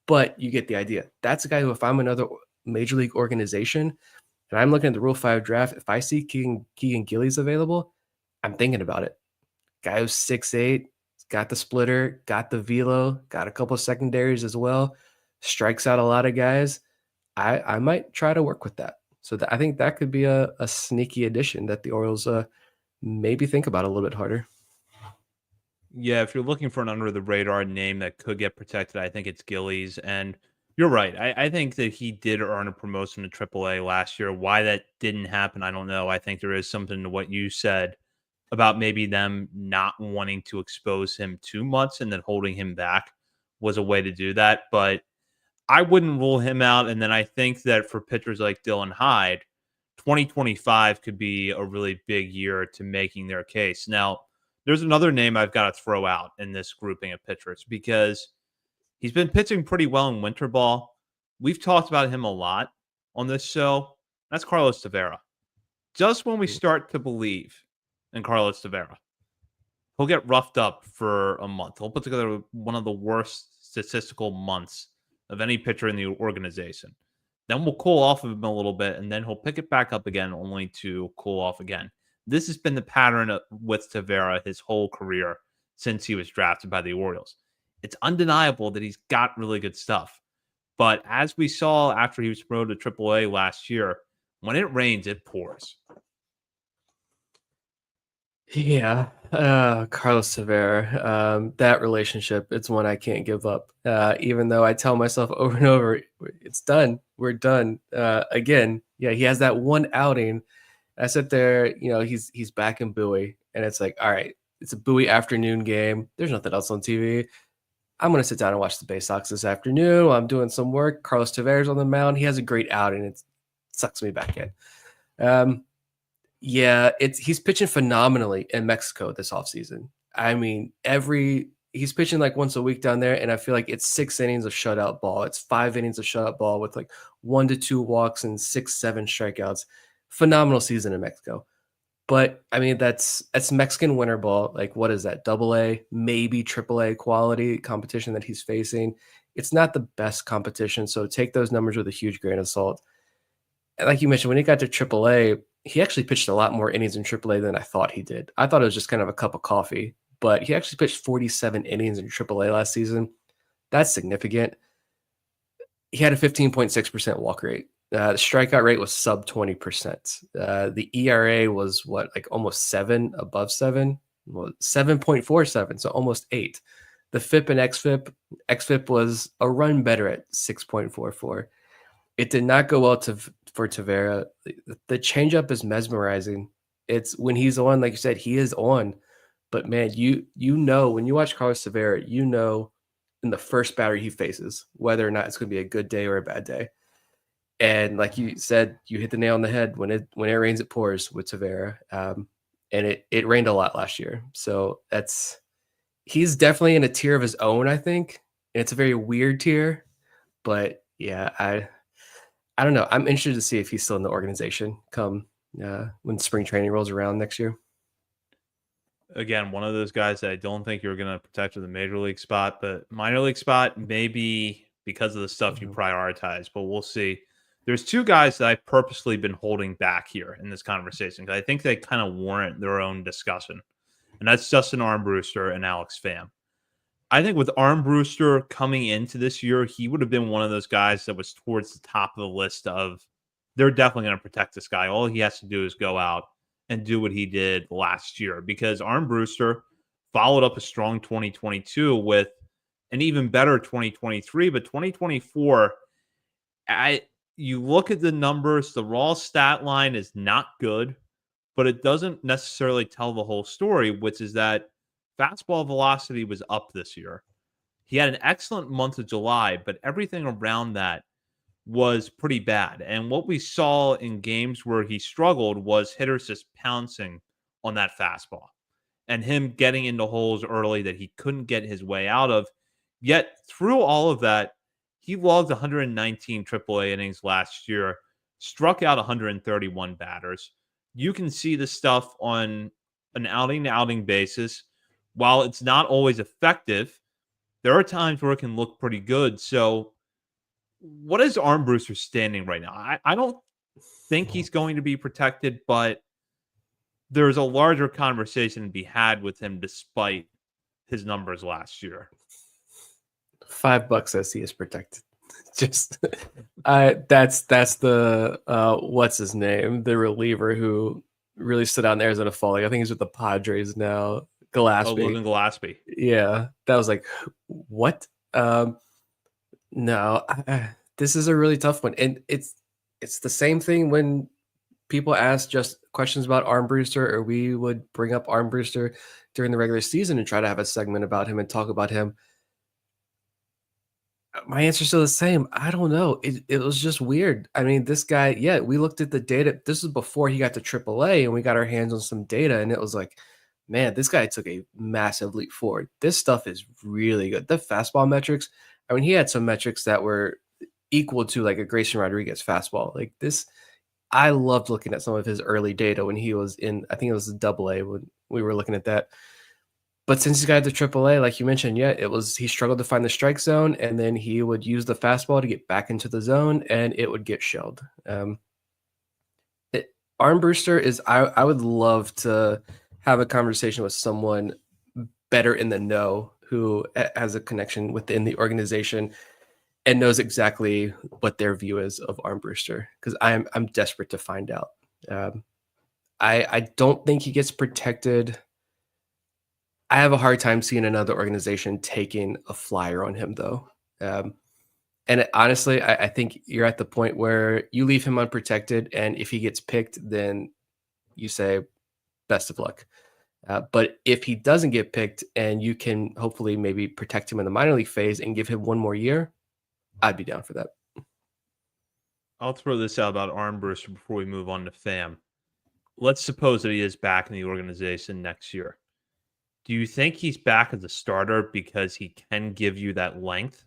but you get the idea. That's a guy who, if I'm another major league organization and I'm looking at the Rule 5 draft, if I see Keegan Gillies available, I'm thinking about it. Guy who's 6'8", got the splitter, got the velo, got a couple of secondaries as well, strikes out a lot of guys. I might try to work with that. So I think that could be a sneaky addition that the Orioles maybe think about a little bit harder. Yeah, if you're looking for an under the radar name that could get protected, I think it's Gillies. And you're right. I think that he did earn a promotion to AAA last year. Why that didn't happen, I don't know. I think there is something to what you said about maybe them not wanting to expose him too much and then holding him back was a way to do that. But I wouldn't rule him out. And then I think that for pitchers like Dylan Hyde, 2025 could be a really big year to making their case. Now, there's another name I've got to throw out in this grouping of pitchers because he's been pitching pretty well in winter ball. We've talked about him a lot on this show. That's Carlos Tavera. Just when we start to believe in Carlos Tavera, he'll get roughed up for a month. He'll put together one of the worst statistical months of any pitcher in the organization. Then we'll cool off of him a little bit, and then he'll pick it back up again, only to cool off again. This has been the pattern with Tavera his whole career since he was drafted by the Orioles. It's undeniable that he's got really good stuff. But as we saw after he was promoted to AAA last year, when it rains, it pours. Yeah, Carlos Tavera, that relationship, it's one I can't give up. Even though I tell myself over and over, it's done. We're done. Again, yeah, he has that one outing. I sit there, he's back in Bowie, and it's like, all right, it's a Bowie afternoon game. There's nothing else on TV. I'm going to sit down and watch the Bay Sox this afternoon while I'm doing some work. Carlos Tavera's on the mound. He has a great outing. It sucks me back in. Yeah, he's pitching phenomenally in Mexico this offseason. I mean, he's pitching like once a week down there, and I feel like it's 6 innings of shutout ball. It's 5 innings of shutout ball with like 1 to 2 walks and 6-7 strikeouts. Phenomenal season in Mexico. But I mean, that's Mexican winter ball. Like, what is that? AA, maybe AAA quality competition that he's facing. It's not the best competition, so take those numbers with a huge grain of salt. And like you mentioned, when he got to AAA, he actually pitched a lot more innings in AAA than I thought he did. I thought it was just kind of a cup of coffee, but he actually pitched 47 innings in AAA last season. That's significant. He had a 15.6% walk rate. The strikeout rate was sub 20%. The ERA was almost 7, above 7, 7.47, so almost 8. The FIP and XFIP was a run better at 6.44. It did not go well for Tavera. The changeup is mesmerizing. It's when he's on, like you said, he is on. But man, you know when you watch Carlos Tavera, you know in the first batter he faces whether or not it's going to be a good day or a bad day. And like you said, you hit the nail on the head. When it rains, it pours with Tavera. And it rained a lot last year. So he's definitely in a tier of his own, I think. And it's a very weird tier. But yeah, I don't know. I'm interested to see if he's still in the organization come when spring training rolls around next year. Again, one of those guys that I don't think you're going to protect with a major league spot, but minor league spot, maybe because of the stuff you prioritize, but we'll see. There's 2 guys that I've purposely been holding back here in this conversation because I think they kind of warrant their own discussion, and that's Justin Armbruster and Alex Pham. I think with Armbruster coming into this year, he would have been one of those guys that was towards the top of the list of they're definitely going to protect this guy. All he has to do is go out and do what he did last year because Armbruster followed up a strong 2022 with an even better 2023. But 2024, you look at the numbers, the raw stat line is not good, but it doesn't necessarily tell the whole story, which is that fastball velocity was up this year. He had an excellent month of July, but everything around that was pretty bad. And what we saw in games where he struggled was hitters just pouncing on that fastball and him getting into holes early that he couldn't get his way out of. Yet through all of that, he logged 119 AAA innings last year, struck out 131 batters. You can see the stuff on an outing to outing basis. While it's not always effective, there are times where it can look pretty good. So, what is Armbruster's standing right now? I don't think he's going to be protected, but there's a larger conversation to be had with him despite his numbers last year. $5 says he is protected. Just that's the what's his name, the reliever who really stood out in Arizona Fall. Like, I think he's with the Padres now. Gillespie. Oh, Logan Gillespie. Yeah, that was like, what? No, this is a really tough one, and it's the same thing when people ask just questions about Armbruster, or we would bring up Armbruster during the regular season and try to have a segment about him and talk about him. My answer's still the same. I don't know. It was just weird. I mean, this guy, yeah, we looked at the data. This is before he got to AAA, and we got our hands on some data, and it was like, man, this guy took a massive leap forward. This stuff is really good. The fastball metrics, I mean, he had some metrics that were equal to like a Grayson Rodriguez fastball. Like this, I loved looking at some of his early data when he was in, I think it was a AA when we were looking at that. But since he's got to AAA, like you mentioned, yeah, he struggled to find the strike zone, and then he would use the fastball to get back into the zone, and it would get shelled. Armbruster is, I would love to have a conversation with someone better in the know who has a connection within the organization and knows exactly what their view is of Armbruster, because I'm desperate to find out. I don't think he gets protected. I have a hard time seeing another organization taking a flyer on him, though. Honestly, I think you're at the point where you leave him unprotected, and if he gets picked, then you say, best of luck. But if he doesn't get picked and you can hopefully maybe protect him in the minor league phase and give him one more year, I'd be down for that. I'll throw this out about Armbruster before we move on to Pham. Let's suppose that he is back in the organization next year. Do you think he's back as a starter because he can give you that length?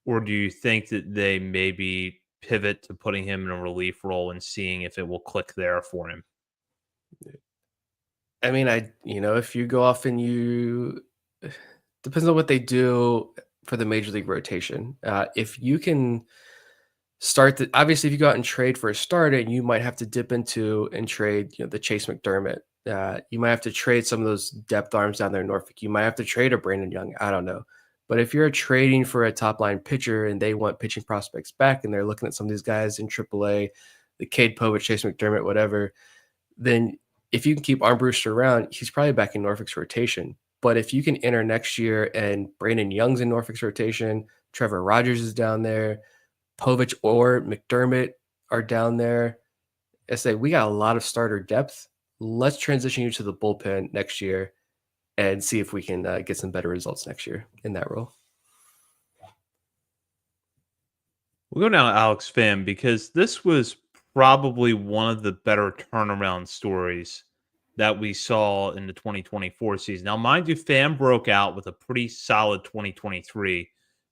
Or do you think that they maybe pivot to putting him in a relief role and seeing if it will click there for him? I mean, if you go off and depends on what they do for the major league rotation. If you can obviously if you go out and trade for a starter, you might have to dip into and trade, the Chase McDermott. You might have to trade some of those depth arms down there in Norfolk. You might have to trade a Brandon Young. I don't know. But if you're trading for a top line pitcher and they want pitching prospects back and they're looking at some of these guys in AAA, the Cade Povich, Chase McDermott, whatever, then if you can keep Armbruster around, he's probably back in Norfolk's rotation. But if you can enter next year and Brandon Young's in Norfolk's rotation, Trevor Rogers is down there, Povich or McDermott are down there, I say we got a lot of starter depth. Let's transition you to the bullpen next year and see if we can get some better results next year in that role. We'll go down to Alex Pham because this was probably one of the better turnaround stories that we saw in the 2024 season. Now, mind you, Pham broke out with a pretty solid 2023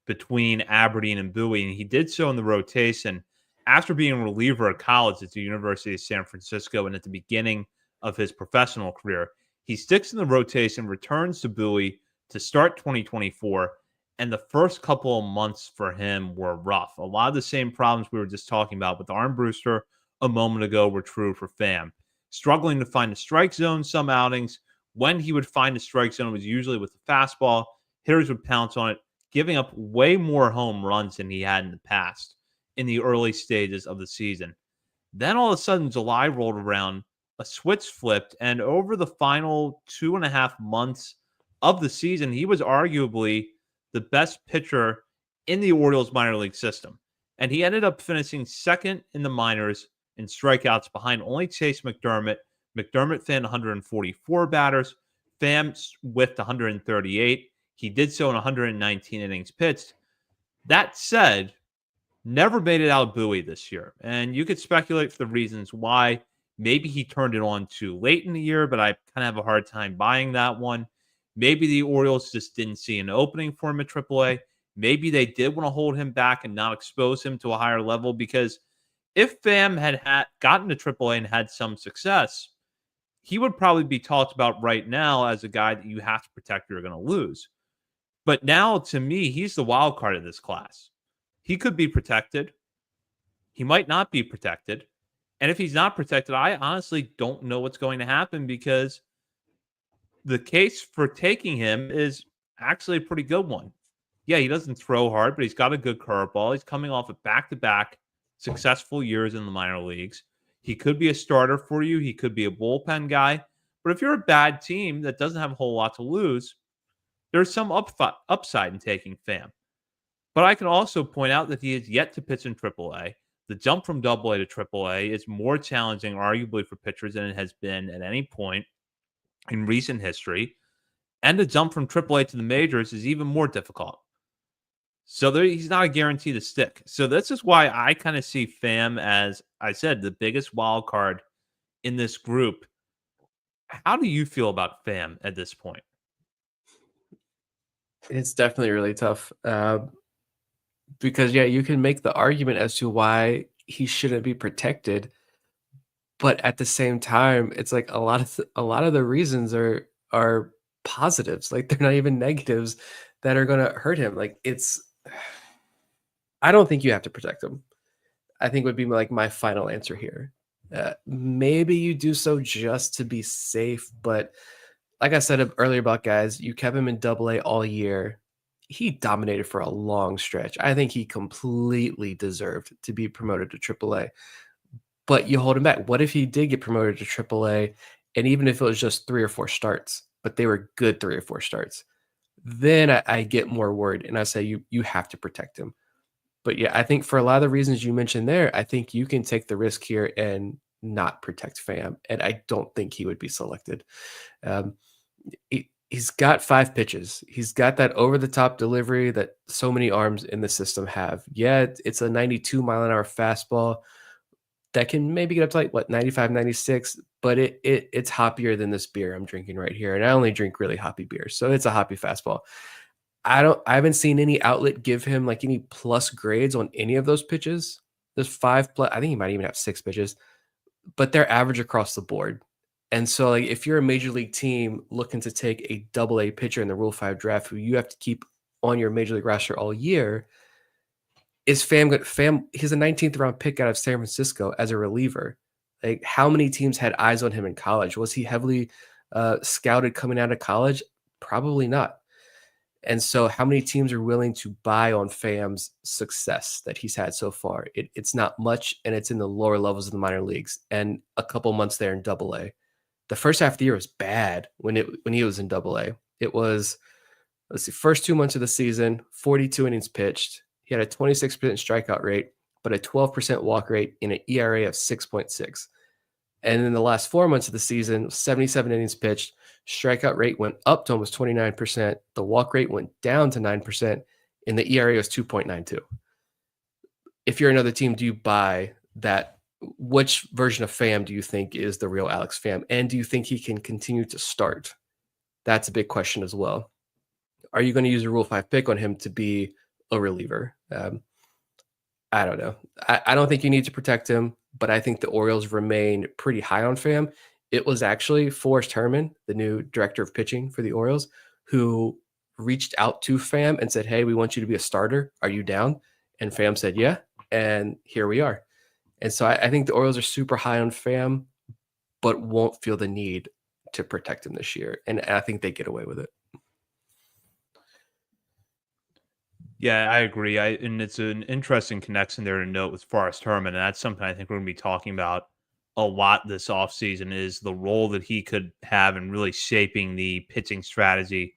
between Aberdeen and Bowie, and he did so in the rotation after being a reliever at college at the University of San Francisco and at the beginning of his professional career. He sticks in the rotation, returns to Bowie to start 2024, and the first couple of months for him were rough. A lot of the same problems we were just talking about with Armbruster a moment ago were true for Pham. Struggling to find the strike zone some outings. When he would find the strike zone, it was usually with the fastball. Hitters would pounce on it, giving up way more home runs than he had in the past in the early stages of the season. Then all of a sudden, July rolled around, a switch flipped, and over the final 2.5 months of the season, he was arguably the best pitcher in the Orioles minor league system. And he ended up finishing second in the minors in strikeouts behind only Chase McDermott. McDermott fan 144 batters, Pham with 138. He did so in 119 innings pitched. That said, never made it out of Bowie this year. And you could speculate for the reasons why. Maybe he turned it on too late in the year, but I kind of have a hard time buying that one. Maybe the Orioles just didn't see an opening for him at AAA. Maybe they did want to hold him back and not expose him to a higher level, because if Pham had gotten to AAA and had some success, he would probably be talked about right now as a guy that you have to protect or you're going to lose. But now, to me, he's the wild card of this class. He could be protected. He might not be protected. And if he's not protected, I honestly don't know what's going to happen, because the case for taking him is actually a pretty good one. Yeah, he doesn't throw hard, but he's got a good curveball. He's coming off of back-to-back successful years in the minor leagues. He could be a starter for you. He could be a bullpen guy. But if you're a bad team that doesn't have a whole lot to lose, there's some upside in taking Pham. But I can also point out that he is yet to pitch in AAA. The jump from AA to AAA is more challenging, arguably, for pitchers than it has been at any point in recent history. And the jump from AAA to the majors is even more difficult. So he's not a guarantee to stick. So this is why I kind of see Pham as, I said, the biggest wild card in this group. How do you feel about Pham at this point? It's definitely really tough. Because you can make the argument as to why he shouldn't be protected, but at the same time, it's like a lot of the reasons are positives. Like, they're not even negatives that are going to hurt him. Like, I don't think you have to protect him. I think would be like my final answer here. Maybe you do so just to be safe, but like I said earlier about guys, you kept him in AA all year. He dominated for a long stretch. I think he completely deserved to be promoted to AAA. But you hold him back. What if he did get promoted to AAA, and even if it was just 3 or 4 starts, but they were good 3 or 4 starts, then I get more worried, and I say you have to protect him. But yeah, I think for a lot of the reasons you mentioned there, I think you can take the risk here and not protect Pham, and I don't think he would be selected. He's got 5 pitches. He's got that over-the-top delivery that so many arms in the system have. Yeah, it's a 92-mile-an-hour fastball that can maybe get up to like 95, 96, but it's hoppier than this beer I'm drinking right here, and I only drink really hoppy beers, so it's a hoppy fastball. I haven't seen any outlet give him like any plus grades on any of those pitches. There's 5 plus. I think he might even have 6 pitches, but they're average across the board. And so, like, if you're a major league team looking to take a AA pitcher in the Rule 5 draft who you have to keep on your major league roster all year, is Pham good? Pham, he's a 19th round pick out of San Francisco as a reliever. Like, how many teams had eyes on him in college? Was he heavily scouted coming out of college? Probably not. And so how many teams are willing to buy on Pham's success that he's had so far? It's not much, and it's in the lower levels of the minor leagues and a couple months there in AA. The first half of the year was bad when he was in AA. It was, let's see, first 2 months of the season, 42 innings pitched. He had a 26% strikeout rate, but a 12% walk rate and an ERA of 6.6. And in the last 4 months of the season, 77 innings pitched, strikeout rate went up to almost 29%. The walk rate went down to 9%, and the ERA was 2.92. If you're another team, do you buy that? Which version of Pham do you think is the real Alex Pham? And do you think he can continue to start? That's a big question as well. Are you going to use a Rule 5 pick on him to be a reliever? I don't know. I don't think you need to protect him, but I think the Orioles remain pretty high on Pham. It was actually Forrest Herman, the new director of pitching for the Orioles, who reached out to Pham and said, "Hey, we want you to be a starter. Are you down?" And Pham said, "Yeah." And here we are. And so I think the Orioles are super high on Pham, but won't feel the need to protect him this year. And I think they get away with it. Yeah, I agree. And it's an interesting connection there to note with Forrest Herman, and that's something I think we're going to be talking about a lot this offseason, is the role that he could have in really shaping the pitching strategy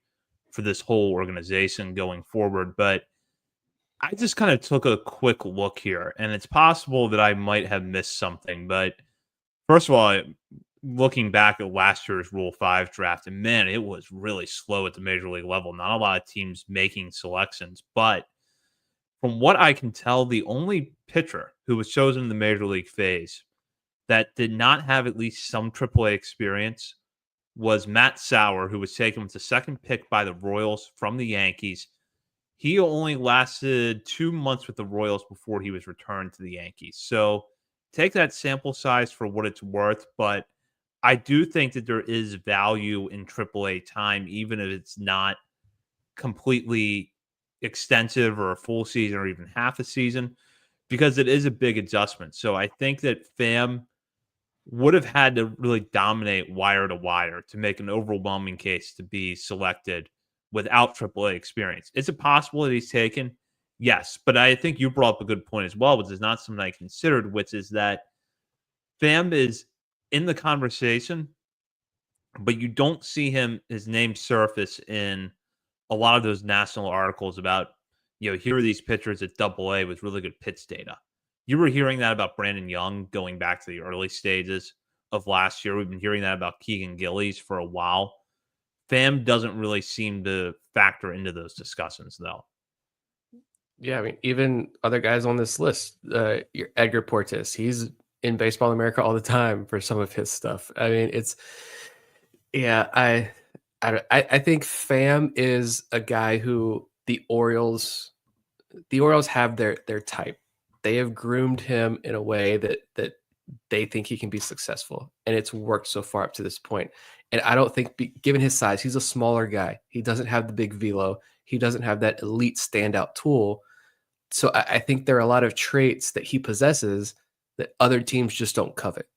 for this whole organization going forward. But I just kind of took a quick look here, and it's possible that I might have missed something. But first of all, looking back at last year's Rule 5 draft, and man, it was really slow at the major league level. Not a lot of teams making selections. But from what I can tell, the only pitcher who was chosen in the major league phase that did not have at least some AAA experience was Matt Sauer, who was taken with the second pick by the Royals from the Yankees. He only lasted 2 months with the Royals before he was returned to the Yankees. So take that sample size for what it's worth, but I do think that there is value in AAA time, even if it's not completely extensive or a full season or even half a season, because it is a big adjustment. So I think that FAM would have had to really dominate wire to wire to make an overwhelming case to be selected without AAA experience. Is it possible that he's taken? Yes, but I think you brought up a good point as well, which is not something I considered, which is that Pham is in the conversation, but you don't see his name surface in a lot of those national articles about, here are these pitchers at AA with really good pitch data. You were hearing that about Brandon Young going back to the early stages of last year. We've been hearing that about Keegan Gillies for a while. FAM doesn't really seem to factor into those discussions, though. Yeah, I mean, even other guys on this list, your Edgar Portis, he's in Baseball America all the time for some of his stuff. I mean, yeah, I think Pham is a guy who the Orioles have their type. They have groomed him in a way that they think he can be successful, and it's worked so far up to this point. And I don't think, given his size, he's a smaller guy. He doesn't have the big velo. He doesn't have that elite standout tool. So I think there are a lot of traits that he possesses that other teams just don't covet.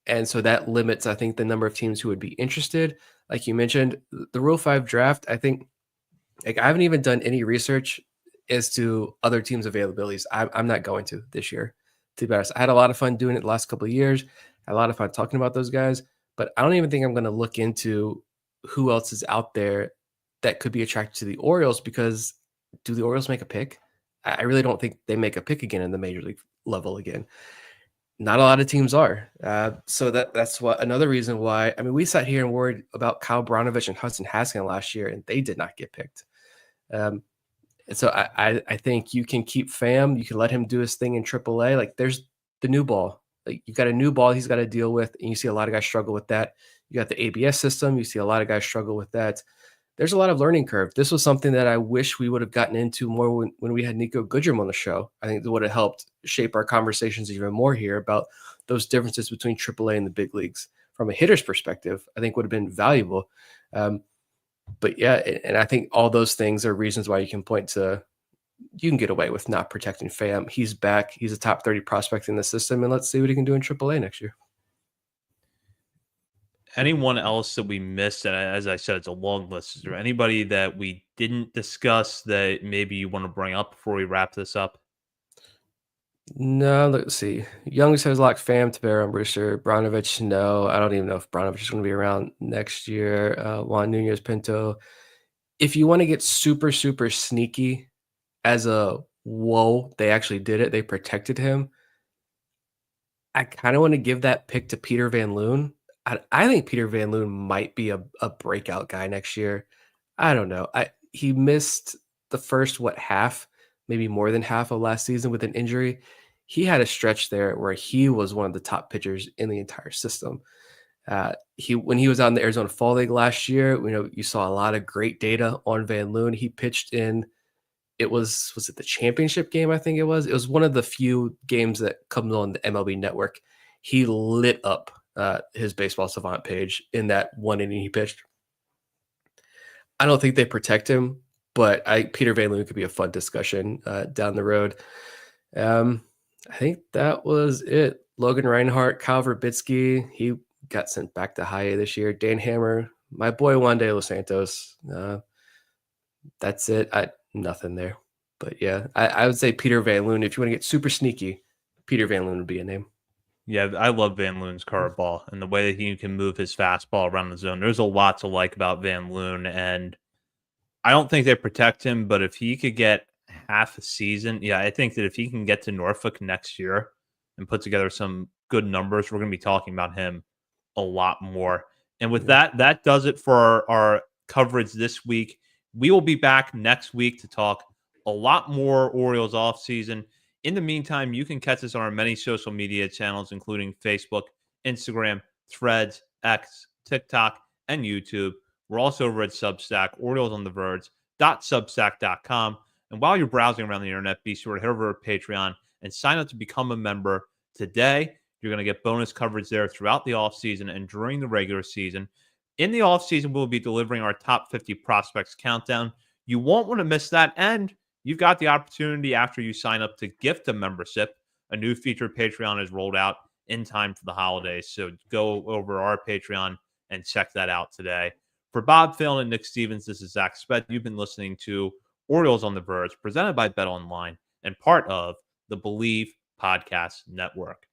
And so that limits, I think, the number of teams who would be interested. Like you mentioned, the Rule 5 draft, I think, like, I haven't even done any research as to other teams' availabilities. I'm not going to this year, to be honest. I had a lot of fun doing it the last couple of years. I had a lot of fun talking about those guys, but I don't even think I'm going to look into who else is out there that could be attracted to the Orioles, because do the Orioles make a pick? I really don't think they make a pick again in the major league level again. Not a lot of teams are. So that's what another reason why. I mean, we sat here and worried about Kyle Brnovich and Hudson Haskin last year, and they did not get picked. And so I think you can keep Pham. You can let him do his thing in AAA. Like, there's the new ball. Like, you got a new ball he's got to deal with, and you see a lot of guys struggle with that. You got the ABS system. You see a lot of guys struggle with that. There's a lot of learning curve. This was something that I wish we would have gotten into more when we had Nico Goodrum on the show. I think that would have helped shape our conversations even more here about those differences between AAA and the big leagues. From a hitter's perspective, I think would have been valuable. But yeah, and I think all those things are reasons why you can point to, you can get away with not protecting Pham. He's back. He's a top 30 prospect in the system, and let's see what he can do in AAA next year. Anyone else that we missed? And as I said, it's a long list. Is there anybody that we didn't discuss that maybe you want to bring up before we wrap this up? No, let's see. Young says like Pham, Tavera, and Brewster. Brnovich, no. I don't even know if Brnovich is going to be around next year. Juan Nunez Pinto. If you want to get super, super sneaky as a whoa, they actually did it. They protected him. I kind of want to give that pick to Peter Van Loon. I think Peter Van Loon might be a breakout guy next year. I don't know. He missed the first, half, maybe more than half of last season with an injury. He had a stretch there where he was one of the top pitchers in the entire system. When he was out in the Arizona Fall League last year, you saw a lot of great data on Van Loon. He pitched in, was it the championship game? I think it was one of the few games that comes on the MLB Network. He lit up his Baseball Savant page in that one inning he pitched. I don't think they protect him, but Peter Van Loon could be a fun discussion down the road. I think that was it. Logan Reinhart, Kyle Verbitsky, he got sent back to high A this year. Dan Hammer, my boy Juan de Los Santos. That's it. Nothing there. But yeah, I would say Peter Van Loon. If you want to get super sneaky, Peter Van Loon would be a name. Yeah, I love Van Loon's curveball and the way that he can move his fastball around the zone. There's a lot to like about Van Loon, and I don't think they protect him, but if he could get half a season, yeah, I think that if he can get to Norfolk next year and put together some good numbers, we're going to be talking about him a lot more. And with Yeah. that does it for our coverage this week. We will be back next week to talk a lot more Orioles offseason. In the meantime, you can catch us on our many social media channels, including Facebook, Instagram, Threads, X, TikTok, and YouTube. We're also over at Substack, Orioles on the Verge.substack.com. And while you're browsing around the internet, be sure to head over to Patreon and sign up to become a member today. You're going to get bonus coverage there throughout the offseason and during the regular season. In the offseason, we'll be delivering our top 50 prospects countdown. You won't want to miss that. And you've got the opportunity after you sign up to gift a membership. A new feature Patreon is rolled out in time for the holidays. So go over our Patreon and check that out today. For Bob Phelan and Nick Stevens, this is Zach Sped. You've been listening to Orioles on the Verge, presented by Bet Online and part of the Believe Podcast Network.